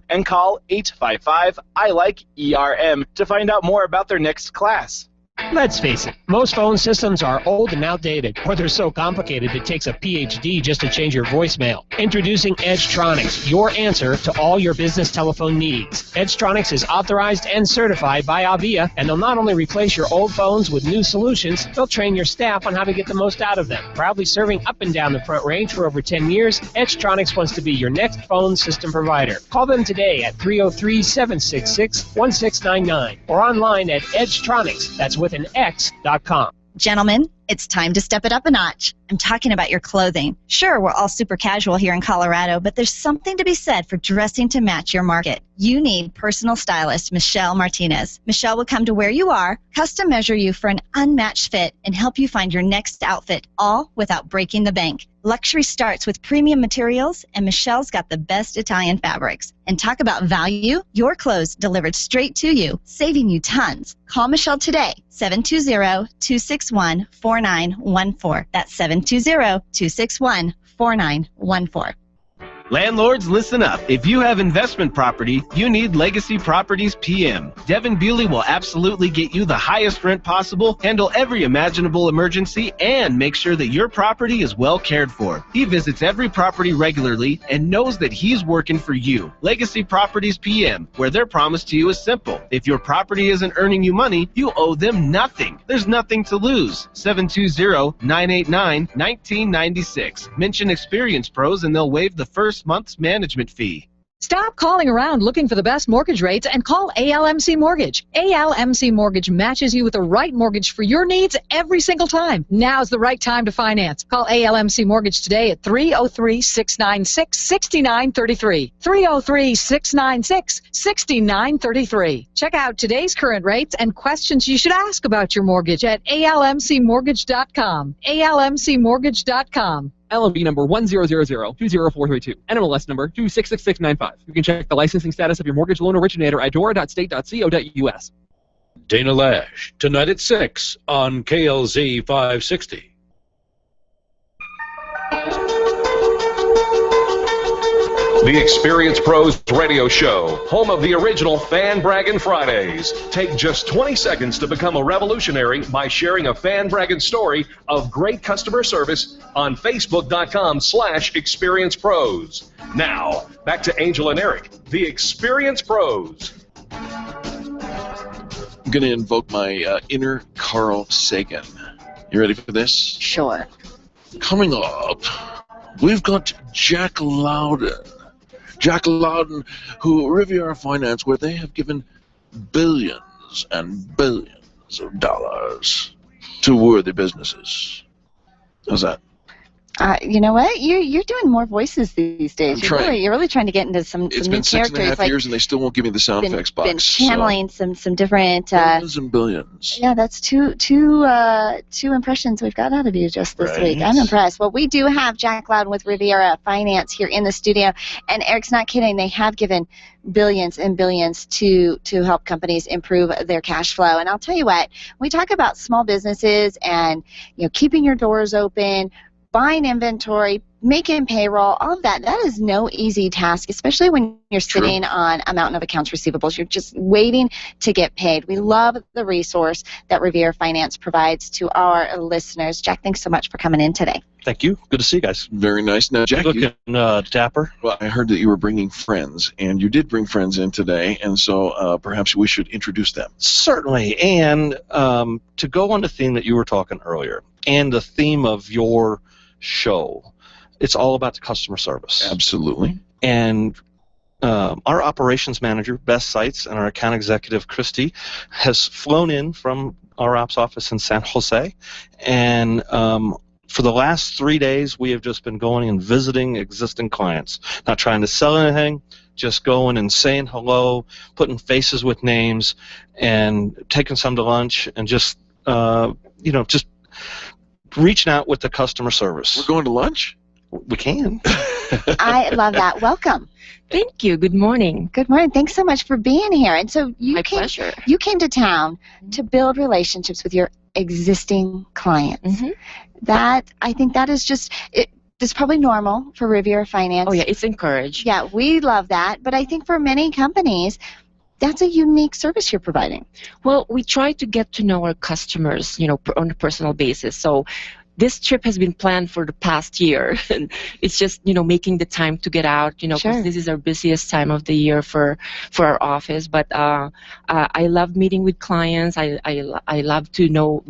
and call 855-I-LIKE-ERM to find out more about their next class. Let's face it, most phone systems are old and outdated, or they're so complicated it takes a PhD just to change your voicemail. Introducing Edgetronics, your answer to all your business telephone needs. Edgetronics is authorized and certified by Avia, and they'll not only replace your old phones with new solutions, they'll train your staff on how to get the most out of them. Proudly serving up and down the Front Range for over 10 years, Edgetronics wants to be your next phone system provider. Call them today at 303-766-1699 or online at Edgetronics. That's with an X.com. Gentlemen, it's time to step it up a notch. I'm talking about your clothing. Sure, we're all super casual here in Colorado, but there's something to be said for dressing to match your market. You need personal stylist Michelle Martinez. Michelle will come to where you are, custom measure you for an unmatched fit, and help you find your next outfit, all without breaking the bank. Luxury starts with premium materials, and Michelle's got the best Italian fabrics. And talk about value, your clothes delivered straight to you, saving you tons. Call Michelle today, 720-261-4914. That's 720-261-4914. Landlords, listen up. If you have investment property, you need Legacy Properties PM. Devin Bewley will absolutely get you the highest rent possible, handle every imaginable emergency, and make sure that your property is well cared for. He visits every property regularly and knows that he's working for you. Legacy Properties PM, where their promise to you is simple. If your property isn't earning you money, you owe them nothing. There's nothing to lose. 720-989-1996. Mention Experience Pros and they'll waive the first month's management fee. Stop calling around looking for the best mortgage rates and call ALMC Mortgage. ALMC Mortgage matches you with the right mortgage for your needs every single time. Now's the right time to finance. Call ALMC Mortgage today at 303-696-6933. 303-696-6933. Check out today's current rates and questions you should ask about your mortgage at almcmortgage.com. almcmortgage.com. LMB number 100020432. NMLS number 266695. You can check the licensing status of your mortgage loan originator at dora.state.co.us. Dana Lash, tonight at 6 on KLZ 560. The Experience Pros Radio Show, home of the original Fan Braggin' Fridays. Take just 20 seconds to become a revolutionary by sharing a Fan Braggin' story of great customer service on Facebook.com/ExperiencePros. Now, back to Angel and Eric, the Experience Pros. I'm going to invoke my inner Carl Sagan. You ready for this? Sure. Coming up, we've got Jack Louden. Jack Louden, who Riviera Finance, where they have given billions and billions of dollars to worthy businesses. How's that? You know what? You're doing more voices these days. You're really trying to get into some It's new been characters. 6.5 years, and they still won't give me the sound effects box. Been channeling some different. Billions and billions. Yeah, that's two impressions we've got out of you just this week. Right. I'm impressed. Well, we do have Jack Louden with Riviera Finance here in the studio, and Eric's not kidding. They have given billions and billions to help companies improve their cash flow. And I'll tell you what, we talk about small businesses and keeping your doors open, buying inventory, making payroll, all of that. That is no easy task, especially when you're sitting on a mountain of accounts receivables. You're just waiting to get paid. We love the resource that Riviera Finance provides to our listeners. Jack, thanks so much for coming in today. Thank you. Good to see you guys. Very nice. Now, Jack, looking dapper. Well, I heard that you were bringing friends, and you did bring friends in today, and so perhaps we should introduce them. Certainly. And to go on the theme that you were talking earlier, and the theme of your show, it's all about the customer service. Absolutely. And our operations manager, Beth Seitz, and our account executive, Christy, has flown in from our ops office in San Jose. And for the last 3 days, we have just been going and visiting existing clients. Not trying to sell anything, just going and saying hello, putting faces with names, and taking some to lunch, and just, just reaching out with the customer service. We're going to lunch? We can. I love that. Welcome. Thank you. Good morning. Good morning. Thanks so much for being here. And so you pleasure. You came to town to build relationships with your existing clients. I think that is just it's probably normal for Riviera Finance. Oh yeah, it's encouraged. Yeah, we love that. But I think for many companies, that's a unique service you're providing. Well, we try to get to know our customers, on a personal basis. So this trip has been planned for the past year, and it's just, making the time to get out, because this is our busiest time of the year for our office. But I love meeting with clients. I love to know,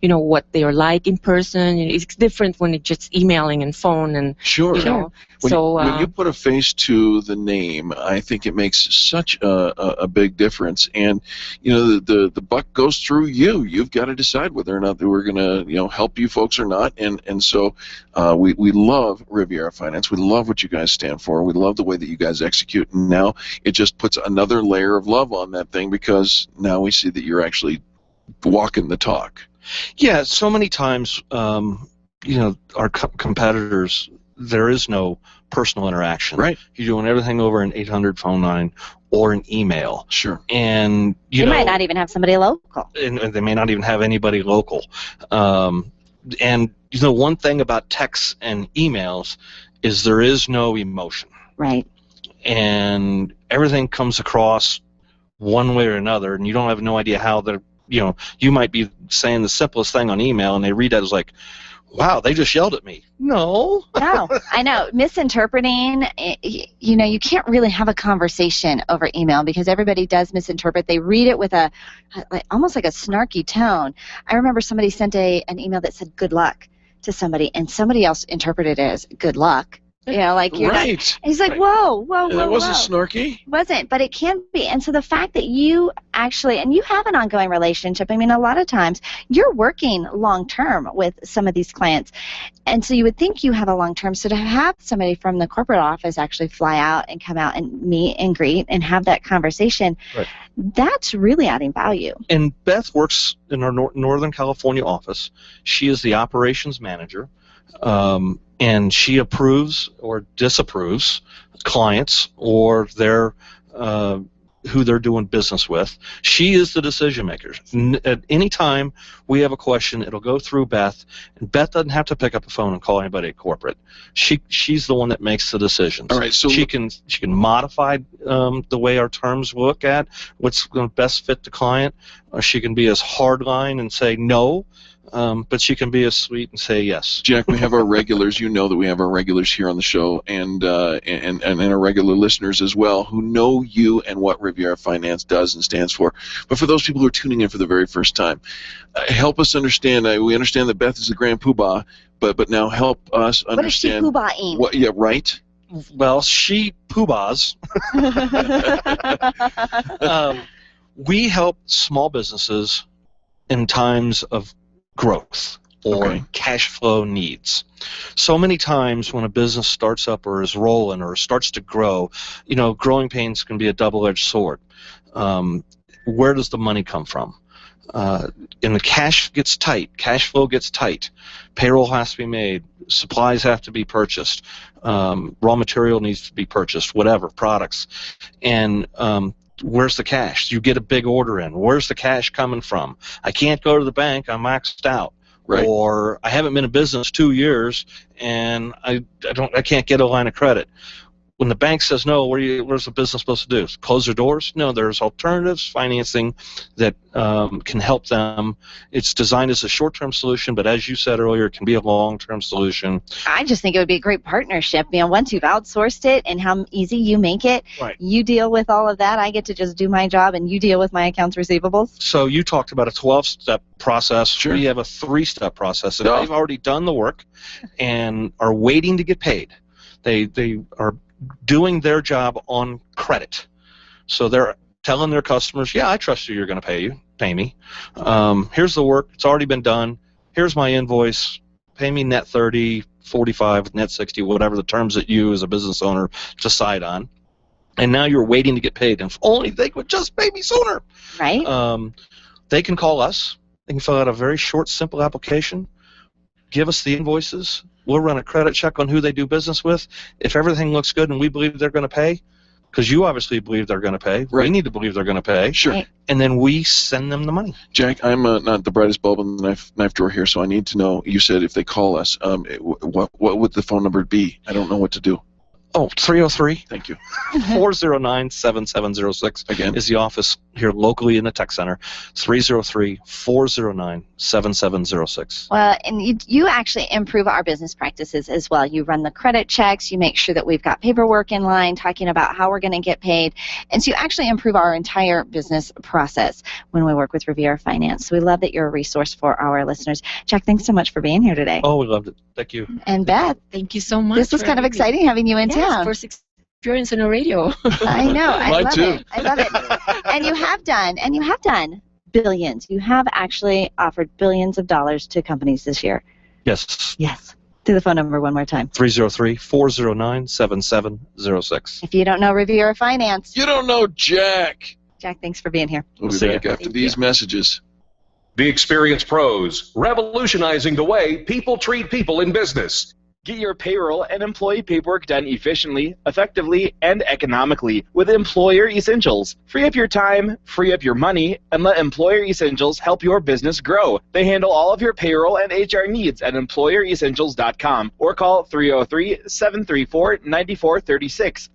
what they are like in person. It's different when it's just emailing and phone and, Sure. When you put a face to the name, I think it makes such a big difference. And the buck goes through you. You've got to decide whether or not that we're going to help you folks or not. And so we love Riviera Finance. We love what you guys stand for. We love the way that you guys execute. And now it just puts another layer of love on that thing, because now we see that you're actually walking the talk. Yeah, so many times, our competitors, there is no personal interaction. Right. You're doing everything over an 800 phone line or an email. Sure. And you might not even have somebody local. And they may not even have anybody local. And one thing about texts and emails is there is no emotion. Right. And everything comes across one way or another, and you don't have no idea how they're, you might be saying the simplest thing on email, and they read that as like, wow, they just yelled at me. No, I know. Misinterpreting, you can't really have a conversation over email because everybody does misinterpret. They read it with almost like a snarky tone. I remember somebody sent an email that said good luck to somebody, and somebody else interpreted it as good luck. Like you're right. not, and he's like, whoa. That wasn't snarky. Wasn't, but it can be. And so the fact that you actually, and you have an ongoing relationship, I mean, a lot of times you're working long-term with some of these clients. And so you would think you have a long-term. So to have somebody from the corporate office actually fly out and come out and meet and greet and have that conversation, right, that's really adding value. And Beth works in our Northern California office. She is the operations manager. And she approves or disapproves clients or their who they're doing business with. She is the decision maker. At any time we have a question, it'll go through Beth, and Beth doesn't have to pick up the phone and call anybody at corporate. She's the one that makes the decisions. All right, so she can modify the way our terms look at what's going to best fit the client, or she can be as hardline and say no. But she can be as sweet and say yes. Jack, we have our regulars. You know that we have our regulars here on the show, and our regular listeners as well, who know you and what Riviera Finance does and stands for. But for those people who are tuning in for the very first time, help us understand. We understand that Beth is the grand poobah, but now help us understand. What is she poobahing? Yeah, right. Well, she poobahs. We help small businesses in times of growth or cash flow needs. So many times when a business starts up or is rolling or starts to grow, growing pains can be a double-edged sword. Where does the money come from? And the cash gets tight, cash flow gets tight, payroll has to be made, supplies have to be purchased, raw material needs to be purchased, whatever, products. And where's the cash? You get a big order in. Where's the cash coming from? I can't go to the bank, I'm maxed out. Right. Or I haven't been in business 2 years and I can't get a line of credit. When the bank says no, what's the business supposed to do? Close their doors? No, there's alternatives, financing that can help them. It's designed as a short-term solution, but as you said earlier, it can be a long-term solution. I just think it would be a great partnership. Once you've outsourced it and how easy you make it, you deal with all of that. I get to just do my job, and you deal with my accounts receivables. So you talked about a 12-step process. Sure. We have a 3-step process. And they've already done the work and are waiting to get paid. They are doing their job on credit. So they're telling their customers, yeah, I trust you, you're going to pay me. Here's the work, it's already been done. Here's my invoice, pay me net 30, 45, net 60, whatever the terms that you as a business owner decide on. And now you're waiting to get paid. And if only they would just pay me sooner. Right. They can call us. They can fill out a very short, simple application, give us the invoices. We'll run a credit check on who they do business with. If everything looks good and we believe they're going to pay, because you obviously believe they're going to pay, we need to believe they're going to pay. Sure. Right. And then we send them the money. Jack, I'm not the brightest bulb in the knife drawer here, so I need to know, you said if they call us, what would the phone number be? I don't know what to do. Oh, 303. Thank you. 409-7706. Again, is the office here locally in the tech center. 303-409-7706. Well, and you actually improve our business practices as well. You run the credit checks. You make sure that we've got paperwork in line talking about how we're going to get paid. And so you actually improve our entire business process when we work with Riviera Finance. So we love that you're a resource for our listeners. Jack, thanks so much for being here today. Oh, we loved it. Thank you. And Beth. Thank you so much. This was kind of exciting having you in town. First experience on the radio. I know. I Mine love too. it. I love it. And you have done billions. You have actually offered billions of dollars to companies this year. Yes. Yes. Do the phone number one more time. 303-409-7706. If you don't know Riviera Finance. You don't know Jack. Jack, thanks for being here. We'll be back after these messages. The Experience Pros, revolutionizing the way people treat people in business. Get your payroll and employee paperwork done efficiently, effectively, and economically with Employer Essentials. Free up your time, free up your money, and let Employer Essentials help your business grow. They handle all of your payroll and HR needs at EmployerEssentials.com or call 303-734-9436.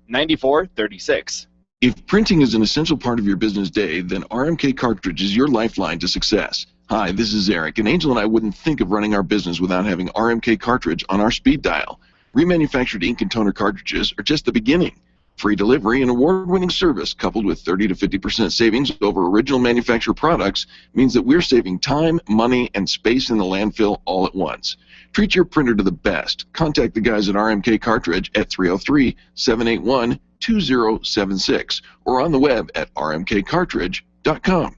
303-734-9436. If printing is an essential part of your business day, then RMK Cartridge is your lifeline to success. Hi, this is Eric, and Angel and I wouldn't think of running our business without having RMK Cartridge on our speed dial. Remanufactured ink and toner cartridges are just the beginning. Free delivery and award-winning service coupled with 30 to 50% savings over original manufacturer products means that we're saving time, money, and space in the landfill all at once. Treat your printer to the best. Contact the guys at RMK Cartridge at 303-781-2076 or on the web at rmkcartridge.com.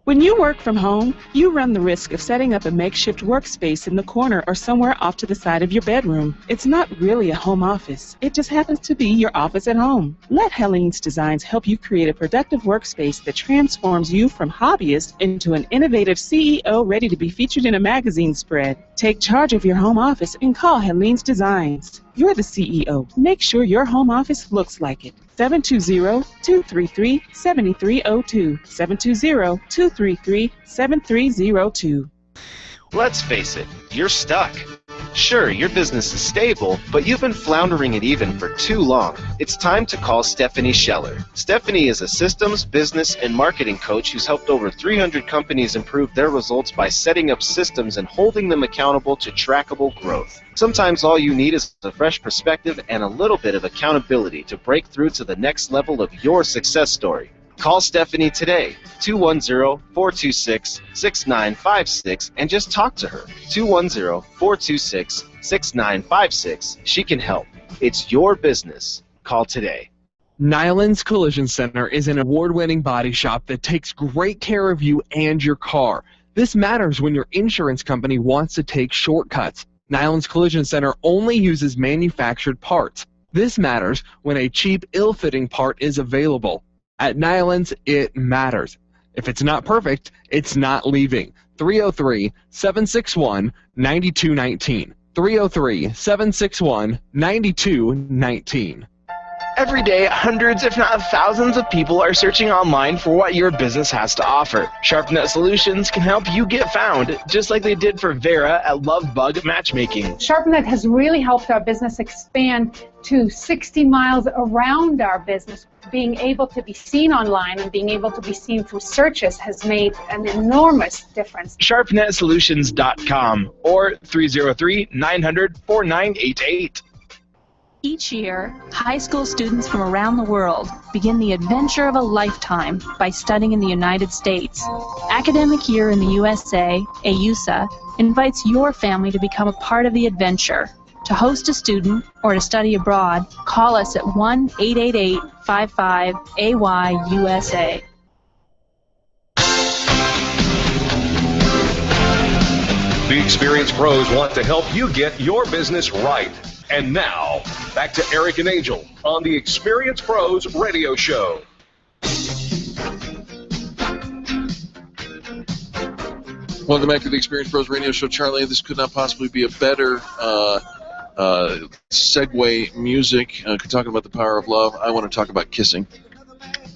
When you work from home, you run the risk of setting up a makeshift workspace in the corner or somewhere off to the side of your bedroom. It's not really a home office. It just happens to be your office at home. Let Helene's Designs help you create a productive workspace that transforms you from hobbyist into an innovative CEO ready to be featured in a magazine spread. Take charge of your home office and call Helene's Designs. You're the CEO. Make sure your home office looks like it. 720-233-7302. 720-233-7302. Let's face it, you're stuck. Sure, your business is stable, but you've been floundering it even for too long. It's time to call Stephanie Scheller. Stephanie is a systems, business, and marketing coach who's helped over 300 companies improve their results by setting up systems and holding them accountable to trackable growth. Sometimes all you need is a fresh perspective and a little bit of accountability to break through to the next level of your success story. Call Stephanie today, 210-426-6956, and just talk to her. 210-426-6956. She can help. It's your business. Call today. Nyland's Collision Center is an award-winning body shop that takes great care of you and your car. This matters when your insurance company wants to take shortcuts. Nyland's Collision Center only uses manufactured parts. This matters when a cheap, ill-fitting part is available. At Nyland's, it matters. If it's not perfect, it's not leaving. 303-761-9219. 303-761-9219. Every day, hundreds, if not thousands of people are searching online for what your business has to offer. SharpNet Solutions can help you get found, just like they did for Vera at Lovebug Matchmaking. SharpNet has really helped our business expand to 60 miles around our business. Being able to be seen online and being able to be seen through searches has made an enormous difference. SharpNetSolutions.com or 303-900-4988. Each year, high school students from around the world begin the adventure of a lifetime by studying in the United States. Academic Year in the USA, AUSA, invites your family to become a part of the adventure. To host a student or to study abroad, call us at 1-888-55-AY-USA. The experienced pros want to help you get your business right. And now, back to Eric and Angel on the Experienced Pros Radio Show. Welcome back to the Experienced Pros Radio Show. Charlie, this could not possibly be a better segue music. Talking about the power of love, I want to talk about kissing.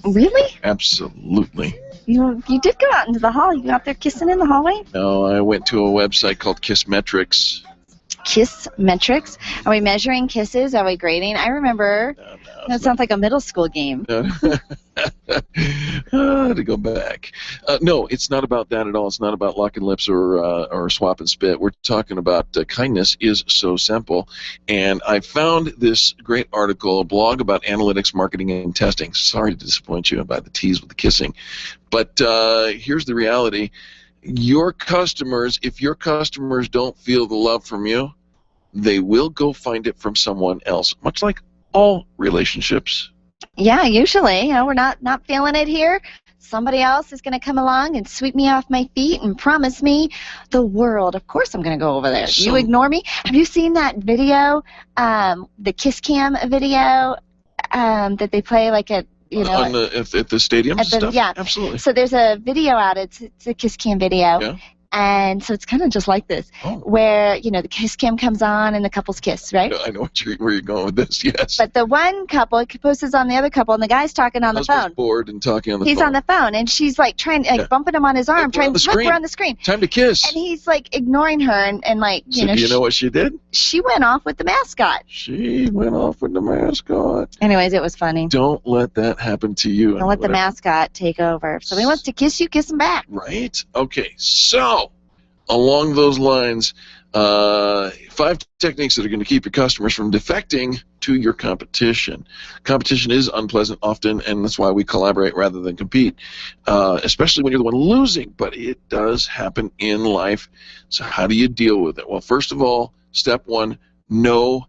Really? Absolutely. You did go out into the hall. You out there kissing in the hallway? No, I went to a website called Kissmetrics. Kissmetrics? Are we measuring kisses? Are we grading? I remember. That sounds like a middle school game. To go back. No, it's not about that at all. It's not about locking lips or swap and spit. We're talking about kindness is so simple. And I found this great article, a blog about analytics, marketing, and testing. Sorry to disappoint you about the tease with the kissing. But here's the reality. Your customers, if your customers don't feel the love from you, they will go find it from someone else, much like all relationships. Yeah, usually. We're not feeling it here. Somebody else is going to come along and sweep me off my feet and promise me the world. Of course I'm going to go over there. You ignore me? Have you seen that video, the Kiss Cam video that they play like at at the stadium stuff? Yeah, absolutely. So there's a video out. It's a Kiss Cam video. Yeah. And so it's kind of just like this, where, the Kiss Cam comes on and the couples kiss, right? I know where you're going with this, yes. But the one couple focuses on the other couple, and the guy's talking on the phone. Bored and talking on the phone. He's on the phone, and she's like bumping him on his arm, trying to look, we're on the screen. Time to kiss. And he's like ignoring her, and like, do you know what she did? She went off with the mascot. Anyways, it was funny. Don't let that happen to you. Don't let the mascot take over. If somebody wants to kiss you, kiss him back. Right? Okay, so along those lines, 5 techniques that are going to keep your customers from defecting to your competition. Competition is unpleasant often, and that's why we collaborate rather than compete, especially when you're the one losing, but it does happen in life. So how do you deal with it? Well, first of all, step 1, know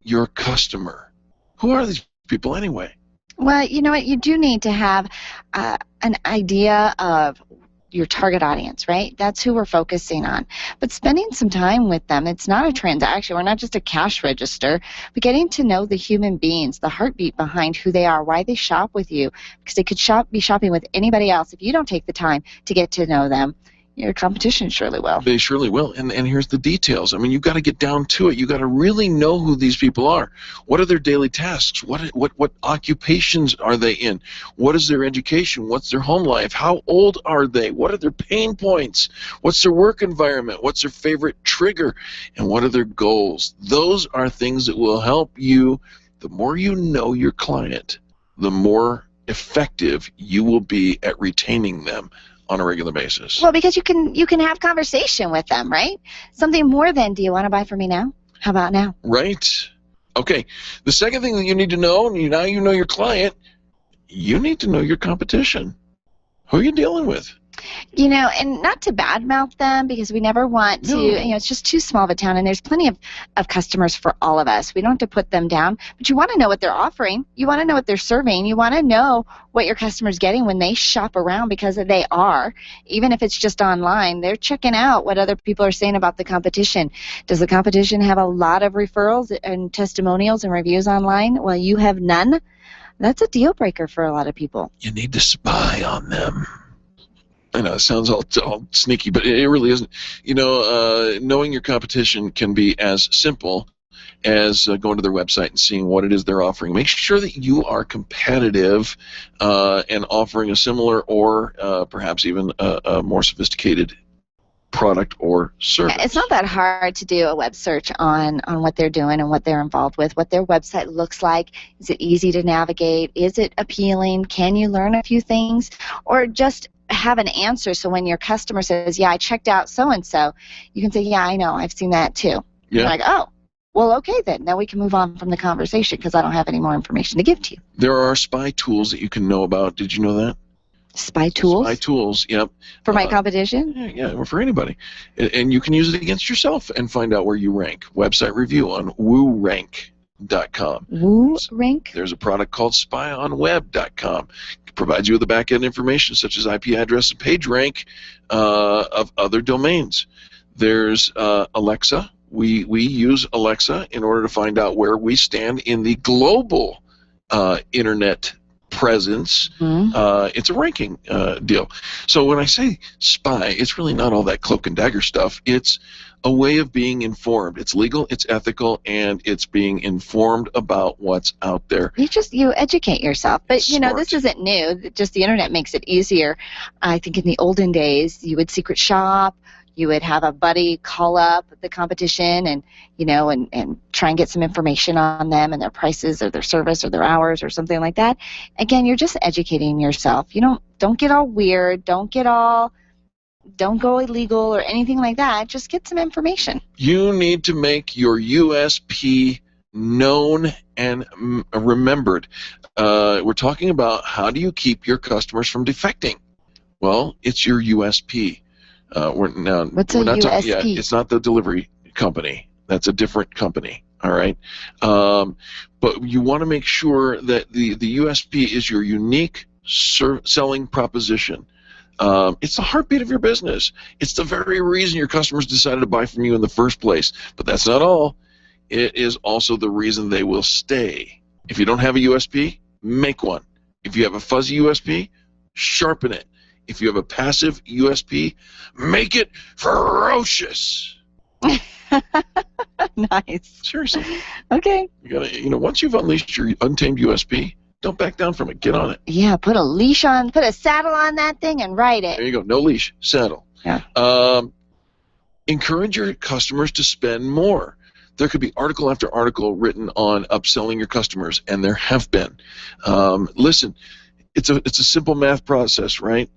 your customer. Who are these people anyway? Well, you know what? You do need to have an idea of your target audience, right? That's who we're focusing on. But spending some time with them, it's not a transaction. We're not just a cash register, but getting to know the human beings, the heartbeat behind who they are, why they shop with you, because they could be shopping with anybody else. If you don't take the time to get to know them, your competition surely will. They surely will. And here's the details. I mean, you've got to get down to it. You've got to really know who these people are. What are their daily tasks? What occupations are they in? What is their education? What's their home life? How old are they? What are their pain points? What's their work environment? What's their favorite trigger? And what are their goals? Those are things that will help you. The more you know your client, the more effective you will be at retaining them on a regular basis. Well, because you can have conversation with them, right? Something more than, do you want to buy from me now? How about now? Right. Okay. The second thing that you need to know, now you know your client, you need to know your competition. Who are you dealing with? You know, and not to badmouth them, because we never want to, you know, it's just too small of a town, and there's plenty of customers for all of us. We don't have to put them down, but you want to know what they're offering. You want to know what they're serving. You want to know what your customer's getting when they shop around, because they are. Even if it's just online, they're checking out what other people are saying about the competition. Does the competition have a lot of referrals and testimonials and reviews online? Well, you have none. That's a deal breaker for a lot of people. You need to spy on them. I know it sounds all sneaky, but it really isn't. You know, knowing your competition can be as simple as going to their website and seeing what it is they're offering. Make sure that you are competitive and offering a similar or perhaps even a more sophisticated product or service. Yeah, it's not that hard to do a web search on what they're doing and what they're involved with, what their website looks like. Is it easy to navigate? Is it appealing? Can you learn a few things? Or just have an answer, so when your customer says, yeah, I checked out so-and-so, you can say, yeah, I know, I've seen that too. Yeah. You're like, oh, well, okay then. Now we can move on from the conversation, because I don't have any more information to give to you. There are spy tools that you can know about. Did you know that? Spy tools? Spy tools, yep. For my competition? Yeah, or for anybody. And you can use it against yourself and find out where you rank. Website review on WooRank.com. WooRank? There's a product called SpyOnWeb.com. It provides you with the back-end information such as IP address and page rank of other domains. There's Alexa. We use Alexa in order to find out where we stand in the global internet presence. It's a ranking deal. So when I say spy, it's really not all that cloak and dagger stuff. It's a way of being informed. It's legal, it's ethical, and it's being informed about what's out there. You educate yourself. But, you know, Smart. this isn't new. Just the internet makes it easier. I think in the olden days, you would secret shop. You would have a buddy call up the competition and, you know, and try and get some information on them and their prices or their service or their hours or something like that. Again, you're just educating yourself. You don't get all weird. Don't go illegal or anything like that. Just get some information. You need to make your USP known and remembered. We're talking about how do you keep your customers from defecting. Well, it's your USP. What's a USP? It's not the delivery company. That's a different company. All right, but you want to make sure that the USP is your unique selling proposition. It's the heartbeat of your business. It's the very reason your customers decided to buy from you in the first place. But that's not all. It is also the reason they will stay. If you don't have a USP, make one. If you have a fuzzy USP, sharpen it. If you have a passive USP, make it ferocious. Nice. Seriously. Okay. You gotta, once you've unleashed your untamed USP, don't back down from it. Get on it. Yeah, put a saddle on that thing and ride it. There you go. No leash, saddle. Yeah. Encourage your customers to spend more. There could be article after article written on upselling your customers, and there have been. Listen. It's a simple math process, right,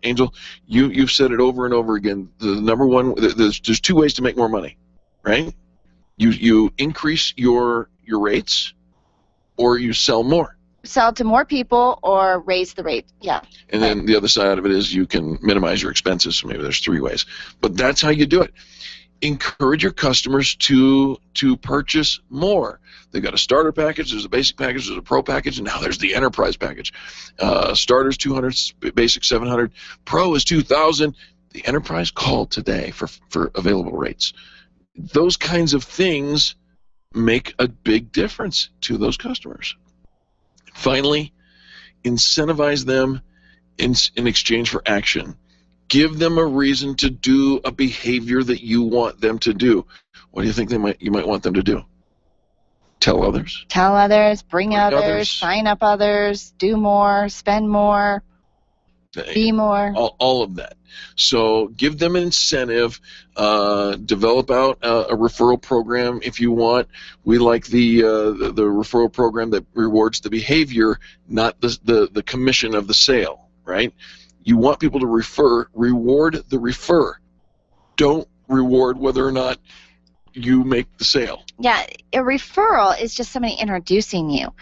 Angel? You've said it over and over again. The number one, there's two ways to make more money, right? You increase your rates, or you sell more. Sell to more people or raise the rate. Yeah. And then the other side of it is you can minimize your expenses. So maybe there's three ways, but that's how you do it. Encourage your customers to purchase more. They've got a starter package, there's a basic package, there's a pro package, and now there's the enterprise package. Starter's $200, basic $700, pro is $2,000. The enterprise, call today for available rates. Those kinds of things make a big difference to those customers. Finally, incentivize them in exchange for action. Give them a reason to do a behavior that you want them to do. What do you think you might want them to do? Tell others. Tell others, bring others, sign up others, do more, spend more, be more. All of that. So give them an incentive. Develop out a referral program if you want. We like the referral program that rewards the behavior, not the commission of the sale, right? You want people to refer. Reward the refer. Don't reward whether or not you make the sale. Yeah, a referral is just somebody introducing you.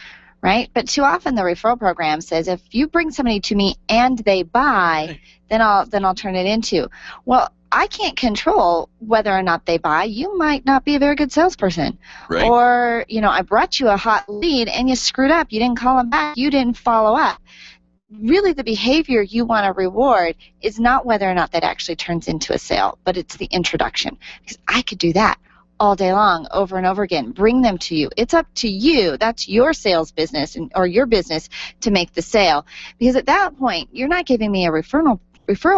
right? But too often the referral program says if you bring somebody to me and they buy, then I'll turn it into. Well, I can't control whether or not they buy. You might not be a very good salesperson. Right. Or, I brought you a hot lead and you screwed up. You didn't call them back. You didn't follow up. Really, the behavior you want to reward is not whether or not that actually turns into a sale, but it's the introduction. Because I could do that all day long, over and over again. Bring them to you. It's up to you. That's your sales business or your business to make the sale. Because at that point, you're not giving me a referral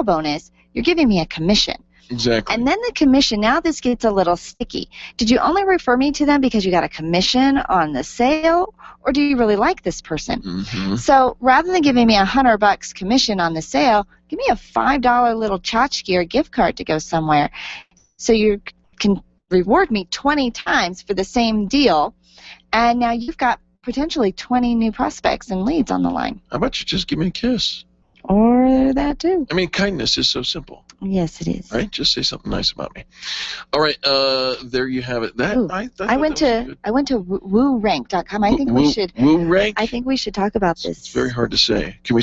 bonus. You're giving me a commission. Exactly. And then the commission, now this gets a little sticky. Did you only refer me to them because you got a commission on the sale, or do you really like this person? Mm-hmm. So rather than giving me $100 commission on the sale, give me a $5 little tchotchke or gift card to go somewhere. So you can reward me 20 times for the same deal, and now you've got potentially 20 new prospects and leads on the line. How about you just give me a kiss? Or that too. I mean, kindness is so simple. Yes, it is. Right? Just say something nice about me. All right, there you have it. I went to woorank.com. I think we should. WooRank? I think we should talk about this. It's very hard to say. Can we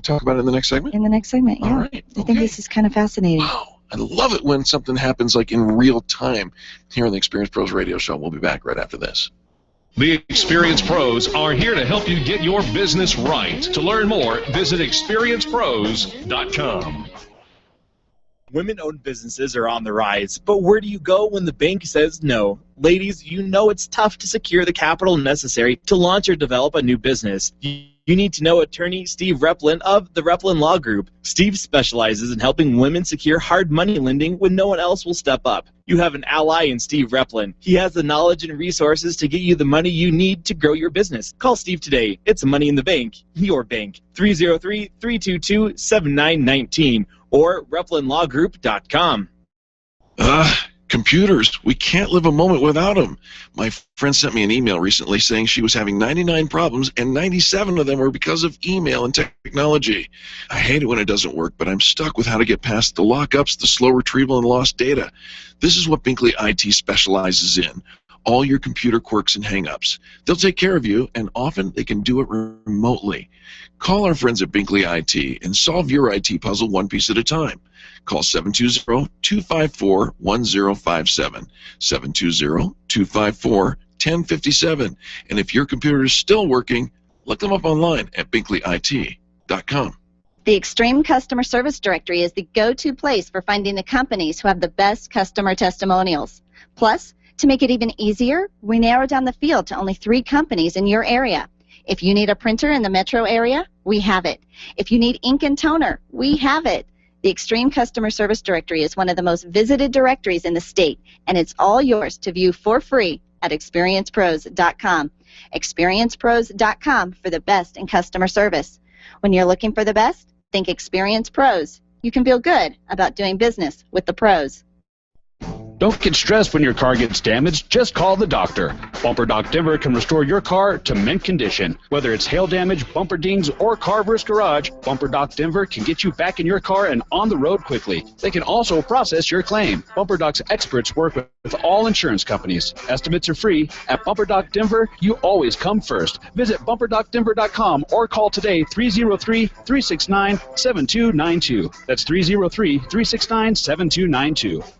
talk about it in the next segment? In the next segment, yeah. All right. I think this is kind of fascinating. Wow. I love it when something happens like in real time here on the Experience Pros Radio Show. We'll be back right after this. The Experience Pros are here to help you get your business right. To learn more, visit experiencepros.com. Women-owned businesses are on the rise, but where do you go when the bank says no? Ladies, you know it's tough to secure the capital necessary to launch or develop a new business. You need to know attorney Steve Replin of the Replin Law Group. Steve specializes in helping women secure hard money lending when no one else will step up. You have an ally in Steve Replin. He has the knowledge and resources to get you the money you need to grow your business. Call Steve today. It's Money in the Bank, your bank. 303-322-7919 or replinlawgroup.com. Computers. We can't live a moment without them. My friend sent me an email recently saying she was having 99 problems and 97 of them were because of email and technology. I hate it when it doesn't work, but I'm stuck with how to get past the lockups, the slow retrieval, and lost data. This is what Binkley IT specializes in. All your computer quirks and hang-ups. They'll take care of you, and often they can do it remotely. Call our friends at Binkley IT and solve your IT puzzle one piece at a time. Call 720-254-1057, 720-254-1057. And if your computer is still working, look them up online at binkleyit.com. The Extreme Customer Service Directory is the go-to place for finding the companies who have the best customer testimonials. Plus, to make it even easier, we narrowed down the field to only 3 companies in your area. If you need a printer in the metro area, we have it. If you need ink and toner, we have it. The Extreme Customer Service Directory is one of the most visited directories in the state, and it's all yours to view for free at experiencepros.com. Experiencepros.com for the best in customer service. When you're looking for the best, think Experience Pros. You can feel good about doing business with the pros. Don't get stressed when your car gets damaged. Just call the doctor. Bumper Doc Denver can restore your car to mint condition. Whether it's hail damage, bumper dings, or carver's garage, Bumper Doc Denver can get you back in your car and on the road quickly. They can also process your claim. Bumper Doc's experts work with all insurance companies. Estimates are free. At Bumper Doc Denver, you always come first. Visit bumperdocdenver.com or call today 303-369-7292. That's 303-369-7292.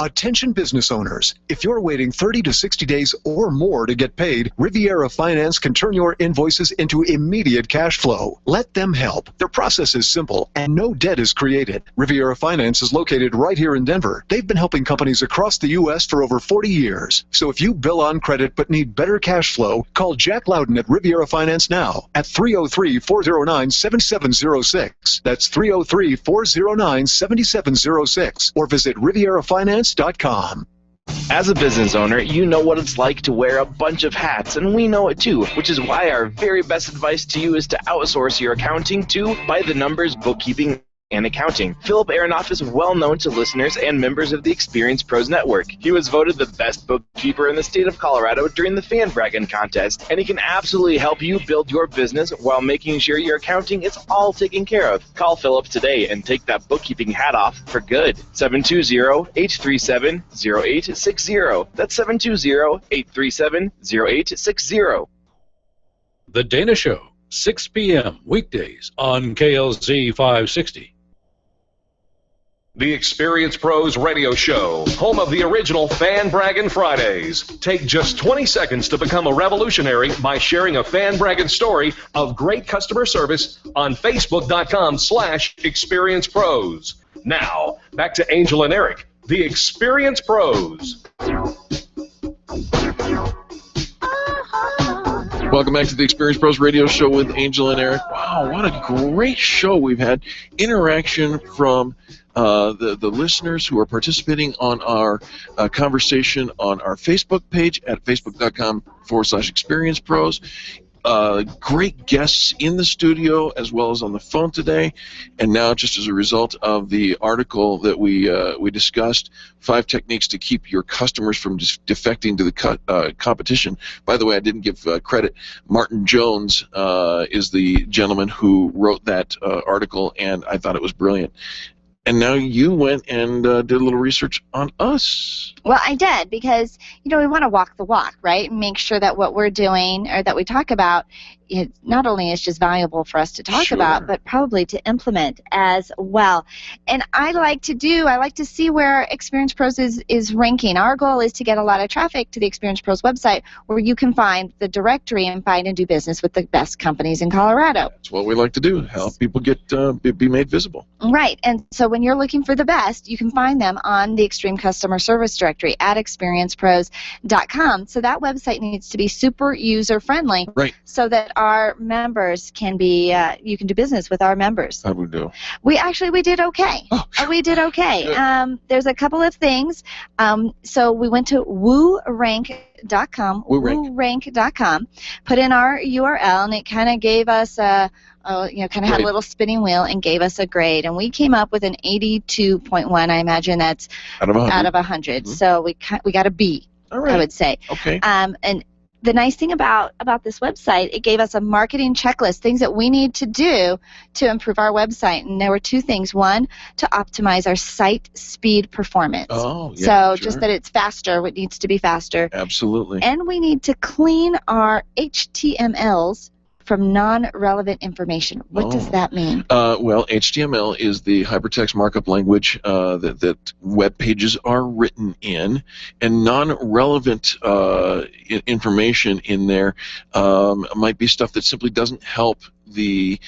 Attention business owners, if you're waiting 30 to 60 days or more to get paid, Riviera Finance can turn your invoices into immediate cash flow. Let them help. Their process is simple and no debt is created. Riviera Finance is located right here in Denver. They've been helping companies across the U.S. for over 40 years. So if you bill on credit but need better cash flow, call Jack Louden at Riviera Finance now at 303-409-7706. That's 303-409-7706 or visit RivieraFinance.com. As a business owner, you know what it's like to wear a bunch of hats, and we know it too, which is why our very best advice to you is to outsource your accounting to By the Numbers Bookkeeping and Accounting. Philip Aronoff is well known to listeners and members of the Experience Pros Network. He was voted the best bookkeeper in the state of Colorado during the Fan Braggin contest, and he can absolutely help you build your business while making sure your accounting is all taken care of. Call Philip today and take that bookkeeping hat off for good. 720-837-0860. That's 720-837-0860. The Dana Show, 6 p.m. weekdays on KLZ 560. The Experience Pros Radio Show, home of the original Fan Braggin Fridays. Take just 20 seconds to become a revolutionary by sharing a Fan Braggin story of great customer service on Facebook.com/Experience Pros. Now, back to Angel and Eric, the Experience Pros. Welcome back to the Experience Pros Radio Show with Angel and Eric. Wow, what a great show we've had. Interaction from the listeners who are participating on our conversation on our Facebook page at facebook.com/Experience Pros. Great guests in the studio as well as on the phone today, and now just as a result of the article that we discussed, 5 techniques to keep your customers from defecting to the competition. By the way, I didn't give credit. Martin Jones is the gentleman who wrote that article, and I thought it was brilliant. And now you went and did a little research on us. Well, I did because, we want to walk the walk, right? And make sure that what we're doing or that we talk about, it not only is just valuable for us to talk about, but probably to implement as well. And I like to see where Experience Pros is ranking. Our goal is to get a lot of traffic to the Experience Pros website where you can find the directory and find and do business with the best companies in Colorado. That's what we like to do, help people get be made visible. Right, and so when you're looking for the best, you can find them on the Extreme Customer Service Directory at experiencepros.com. So that website needs to be super user-friendly, right, so that our members can be, you can do business with our members. How do we do? We did okay. We did okay. There's a couple of things. So we went to woorank.com, woorank.com, put in our URL, and it kind of gave us a, had a little spinning wheel and gave us a grade, and we came up with an 82.1. I imagine that's out of 100. Mm-hmm. So we got a B, I would say. Okay. And the nice thing about this website, it gave us a marketing checklist, things that we need to do to improve our website. And there were 2 things. One, to optimize our site speed performance. Oh, yeah, so just that it's faster, it needs to be faster. Absolutely. And we need to clean our HTMLs from non-relevant information. What does that mean? Well, HTML is the hypertext markup language that web pages are written in, and non-relevant information in there might be stuff that simply doesn't help the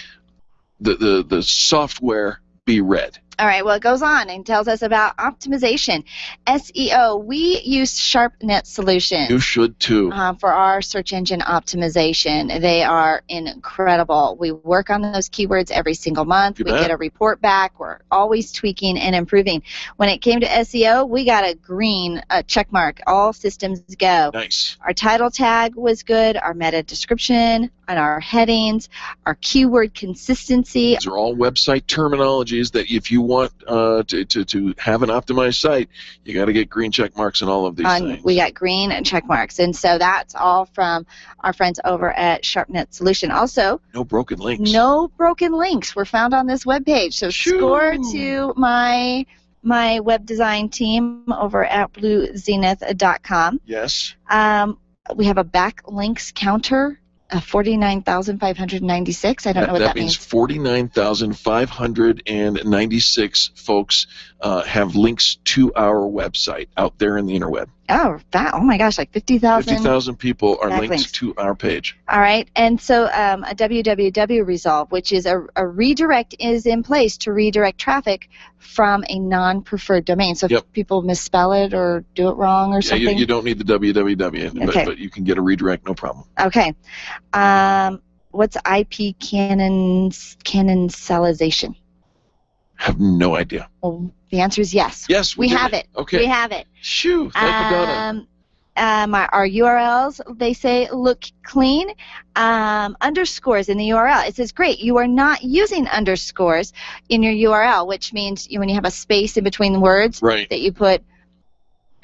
software be read. All right, well, it goes on and tells us about optimization. SEO, we use SharpNet Solutions. You should, too. For our search engine optimization. They are incredible. We work on those keywords every single month. We get a report back. We're always tweaking and improving. When it came to SEO, we got a green check mark. All systems go. Nice. Our title tag was good, our meta description, and our headings, our keyword consistency. These are all website terminologies that if you want to have an optimized site, you got to get green check marks in all of these things. We got green check marks, and so that's all from our friends over at SharpNet Solution. Also, no broken links. No broken links were found on this webpage. So score to my web design team over at bluezenith.com. Yes. We have a backlinks counter. 49,596. I don't know what that means. That means 49,596 folks have links to our website out there in the interweb. Oh, oh my gosh, like 50,000. 50,000 people are linked links to our page. All right, and so a www resolve, which is a redirect, is in place to redirect traffic from a non-preferred domain. So if people misspell it or do it wrong or something. You don't need the www, but you can get a redirect, no problem. Okay. What's IP canonicalization? I have no idea. Well, the answer is yes. Yes, we have it. Okay. We have it. Shoo, our URLs, they say look clean. Underscores in the URL. It says, great, you are not using underscores in your URL, which means when you have a space in between the words, that you put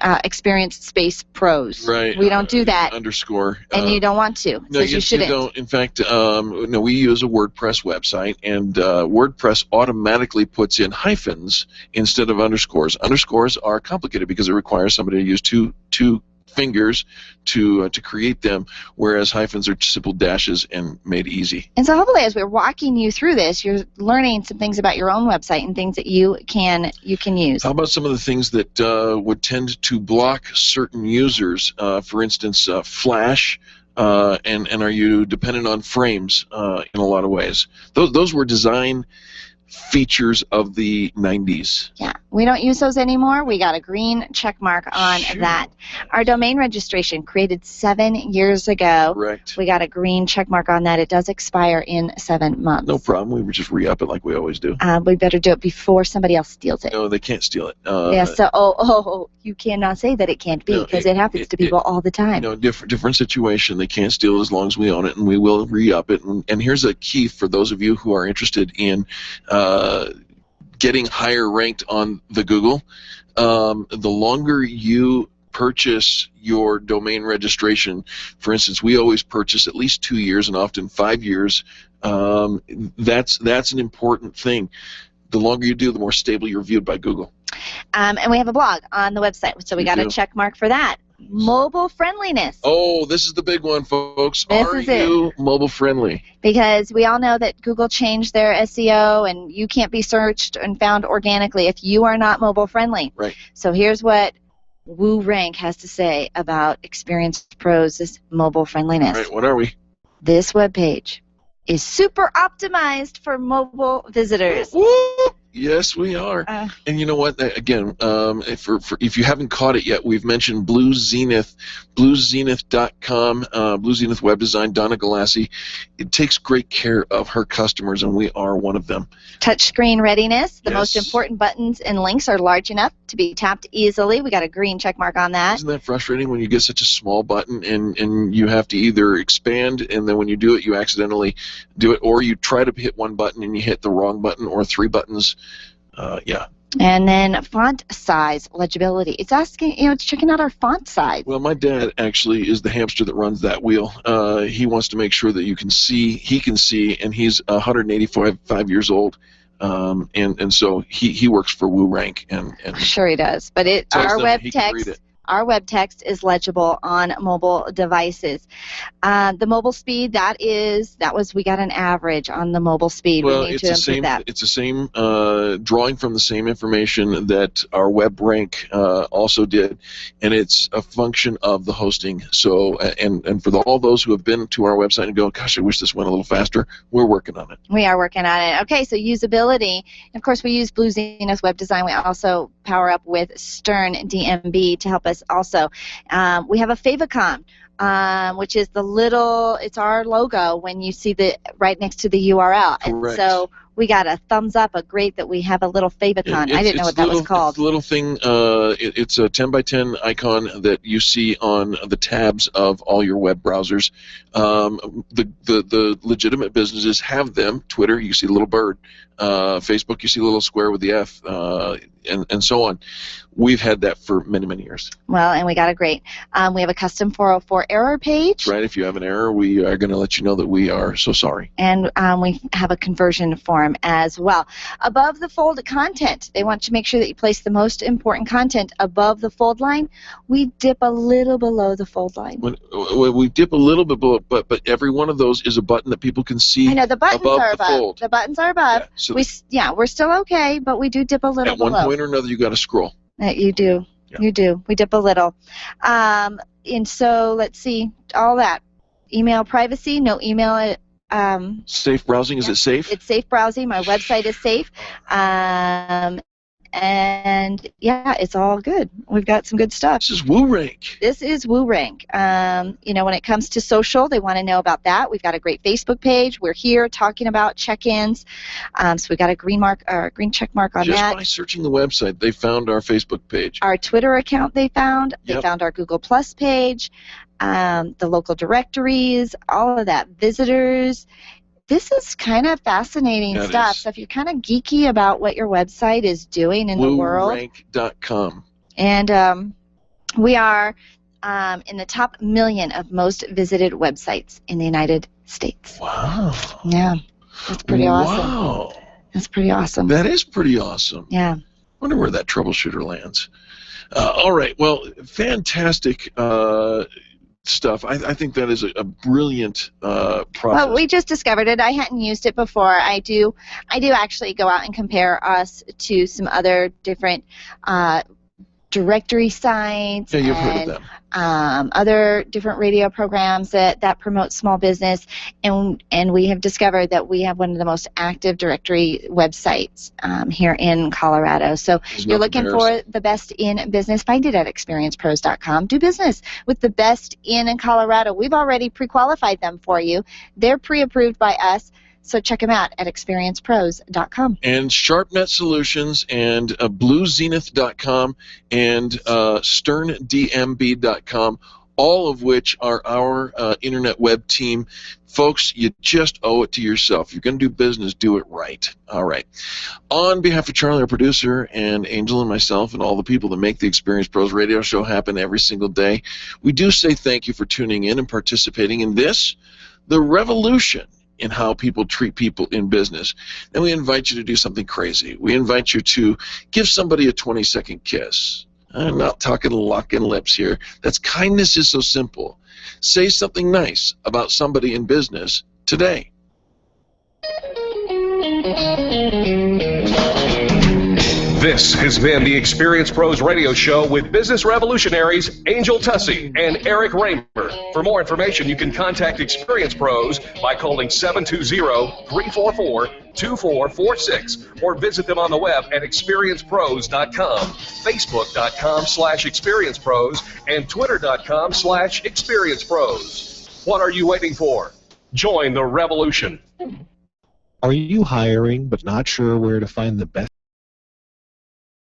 Experience space pros. Right. We don't do that. Underscore. And you don't want to. No, you shouldn't. You don't. In fact, no, we use a WordPress website, and WordPress automatically puts in hyphens instead of underscores. Underscores are complicated because it requires somebody to use two fingers to create them, whereas hyphens are simple dashes and made easy. And so hopefully as we're walking you through this, you're learning some things about your own website and things that you can use. How about some of the things that would tend to block certain users? For instance, Flash, and are you dependent on frames in a lot of ways? Those were design features of the 90s. Yeah, we don't use those anymore. We got a green check mark on that. Our domain registration created 7 years ago. Correct. We got a green check mark on that. It does expire in 7 months. No problem. We would just re-up it like we always do. We better do it before somebody else steals it. No, they can't steal it. Yeah, so, you cannot say that it can't be, because it happens to people all the time. Different situation. They can't steal it as long as we own it, and we will re-up it. And here's a key for those of you who are interested in getting higher ranked on the Google. The longer you purchase your domain registration, for instance, we always purchase at least 2 years and often 5 years. That's an important thing. The longer you do, the more stable you're viewed by Google. And we have a blog on the website, so we got a check mark for that. Mobile friendliness. Oh, this is the big one, folks. Are you mobile friendly? Because we all know that Google changed their SEO, and you can't be searched and found organically if you are not mobile friendly. Right. So here's what WooRank has to say about Experienced Pros' mobile friendliness. All right, what are we? This webpage is super optimized for mobile visitors. Yes, we are. And you know what? Again, if you haven't caught it yet, we've mentioned Blue Zenith, BlueZenith.com, Blue Zenith Web Design, Donna Galassi. It takes great care of her customers, and we are one of them. Touchscreen readiness. The most important buttons and links are large enough to be tapped easily. We got a green check mark on that. Isn't that frustrating when you get such a small button and you have to either expand, and then when you do it, you accidentally do it, or you try to hit one button and you hit the wrong button, or 3 buttons. Yeah. And then font size legibility. It's asking, it's checking out our font size. Well, my dad actually is the hamster that runs that wheel. He wants to make sure that he can see, and he's 185 years old. And so he works for WooRank, and sure he does. But our web text is legible on mobile devices. The mobile speed, we got an average on the mobile speed. Well, we need to improve that. It's the same drawing from the same information that our web rank also did, and it's a function of the hosting. So, and for all those who have been to our website and go, gosh, I wish this went a little faster, we're working on it. We are working on it. Okay, so usability. Of course, we use Blue Zenith Web Design. We also power up with Stern DMB to help us also. We have a favicon, which is it's our logo when you see right next to the URL. Correct. And so we got a thumbs up, great that we have a little favicon. I didn't know what that was called. It's a little thing, it's a 10 by 10 icon that you see on the tabs of all your web browsers. The legitimate businesses have them. Twitter, you see a little bird. Facebook, you see a little square with the F, and so on. We've had that for many, many years. Well, and we got a great. We have a custom 404 error page. Right. If you have an error, we are going to let you know that we are so sorry. And we have a conversion form as well. Above the fold content, they want to make sure that you place the most important content above the fold line. We dip a little below the fold line. When we dip a little bit below, but every one of those is a button that people can see. I know the buttons are above. Fold. The buttons are above. Yeah, we're still okay, but we do dip a little below. At one point or another, you got to scroll. You do. Yeah. You do. We dip a little. And so let's see, all that. Email privacy, no email. Safe browsing, is it safe? It's safe browsing. My website is safe. And yeah, it's all good. We've got some good stuff. This is WooRank. This is WooRank. When it comes to social, they want to know about that. We've got a great Facebook page. We're here talking about check-ins. So we got a green check mark on that. Just by searching the website, they found our Facebook page. Our Twitter account they found. Yep. They found our Google Plus page, the local directories, all of that. Visitors. This is kind of fascinating stuff. So if you're kind of geeky about what your website is doing in the world. WooRank.com. And we are in the top 1 million of most visited websites in the United States. Wow. Yeah. That's pretty awesome. Wow. That's pretty awesome. That is pretty awesome. Yeah. I wonder where that troubleshooter lands. All right. Well, fantastic stuff. I think that is a brilliant process. Well, we just discovered it. I hadn't used it before. I do actually go out and compare us to some other different directory sites Yeah, you've heard of and them. other different radio programs that promote small business, and we have discovered that we have one of the most active directory websites here in Colorado. So you're looking for the best in business, find it at experiencepros.com. Do business with the best in Colorado. We've already pre-qualified them for you. They're pre-approved by us. So check them out at experiencepros.com. And SharpNet Solutions and BlueZenith.com and SternDMB.com, all of which are our internet web team. Folks, you just owe it to yourself. If you're going to do business, do it right. All right. On behalf of Charlie, our producer, and Angel and myself and all the people that make the Experience Pros radio show happen every single day, we do say thank you for tuning in and participating in this, the revolution in how people treat people in business. And we invite you to do something crazy. We invite you to give somebody a 20-second kiss. I'm not talking locking lips here. That's kindness is so simple. Say something nice about somebody in business today. This has been the Experience Pros radio show with business revolutionaries Angel Tussey and Eric Kramer. For more information, you can contact Experience Pros by calling 720-344-2446 or visit them on the web at experiencepros.com, facebook.com/experiencepros, and twitter.com/experiencepros. What are you waiting for? Join the revolution. Are you hiring but not sure where to find the best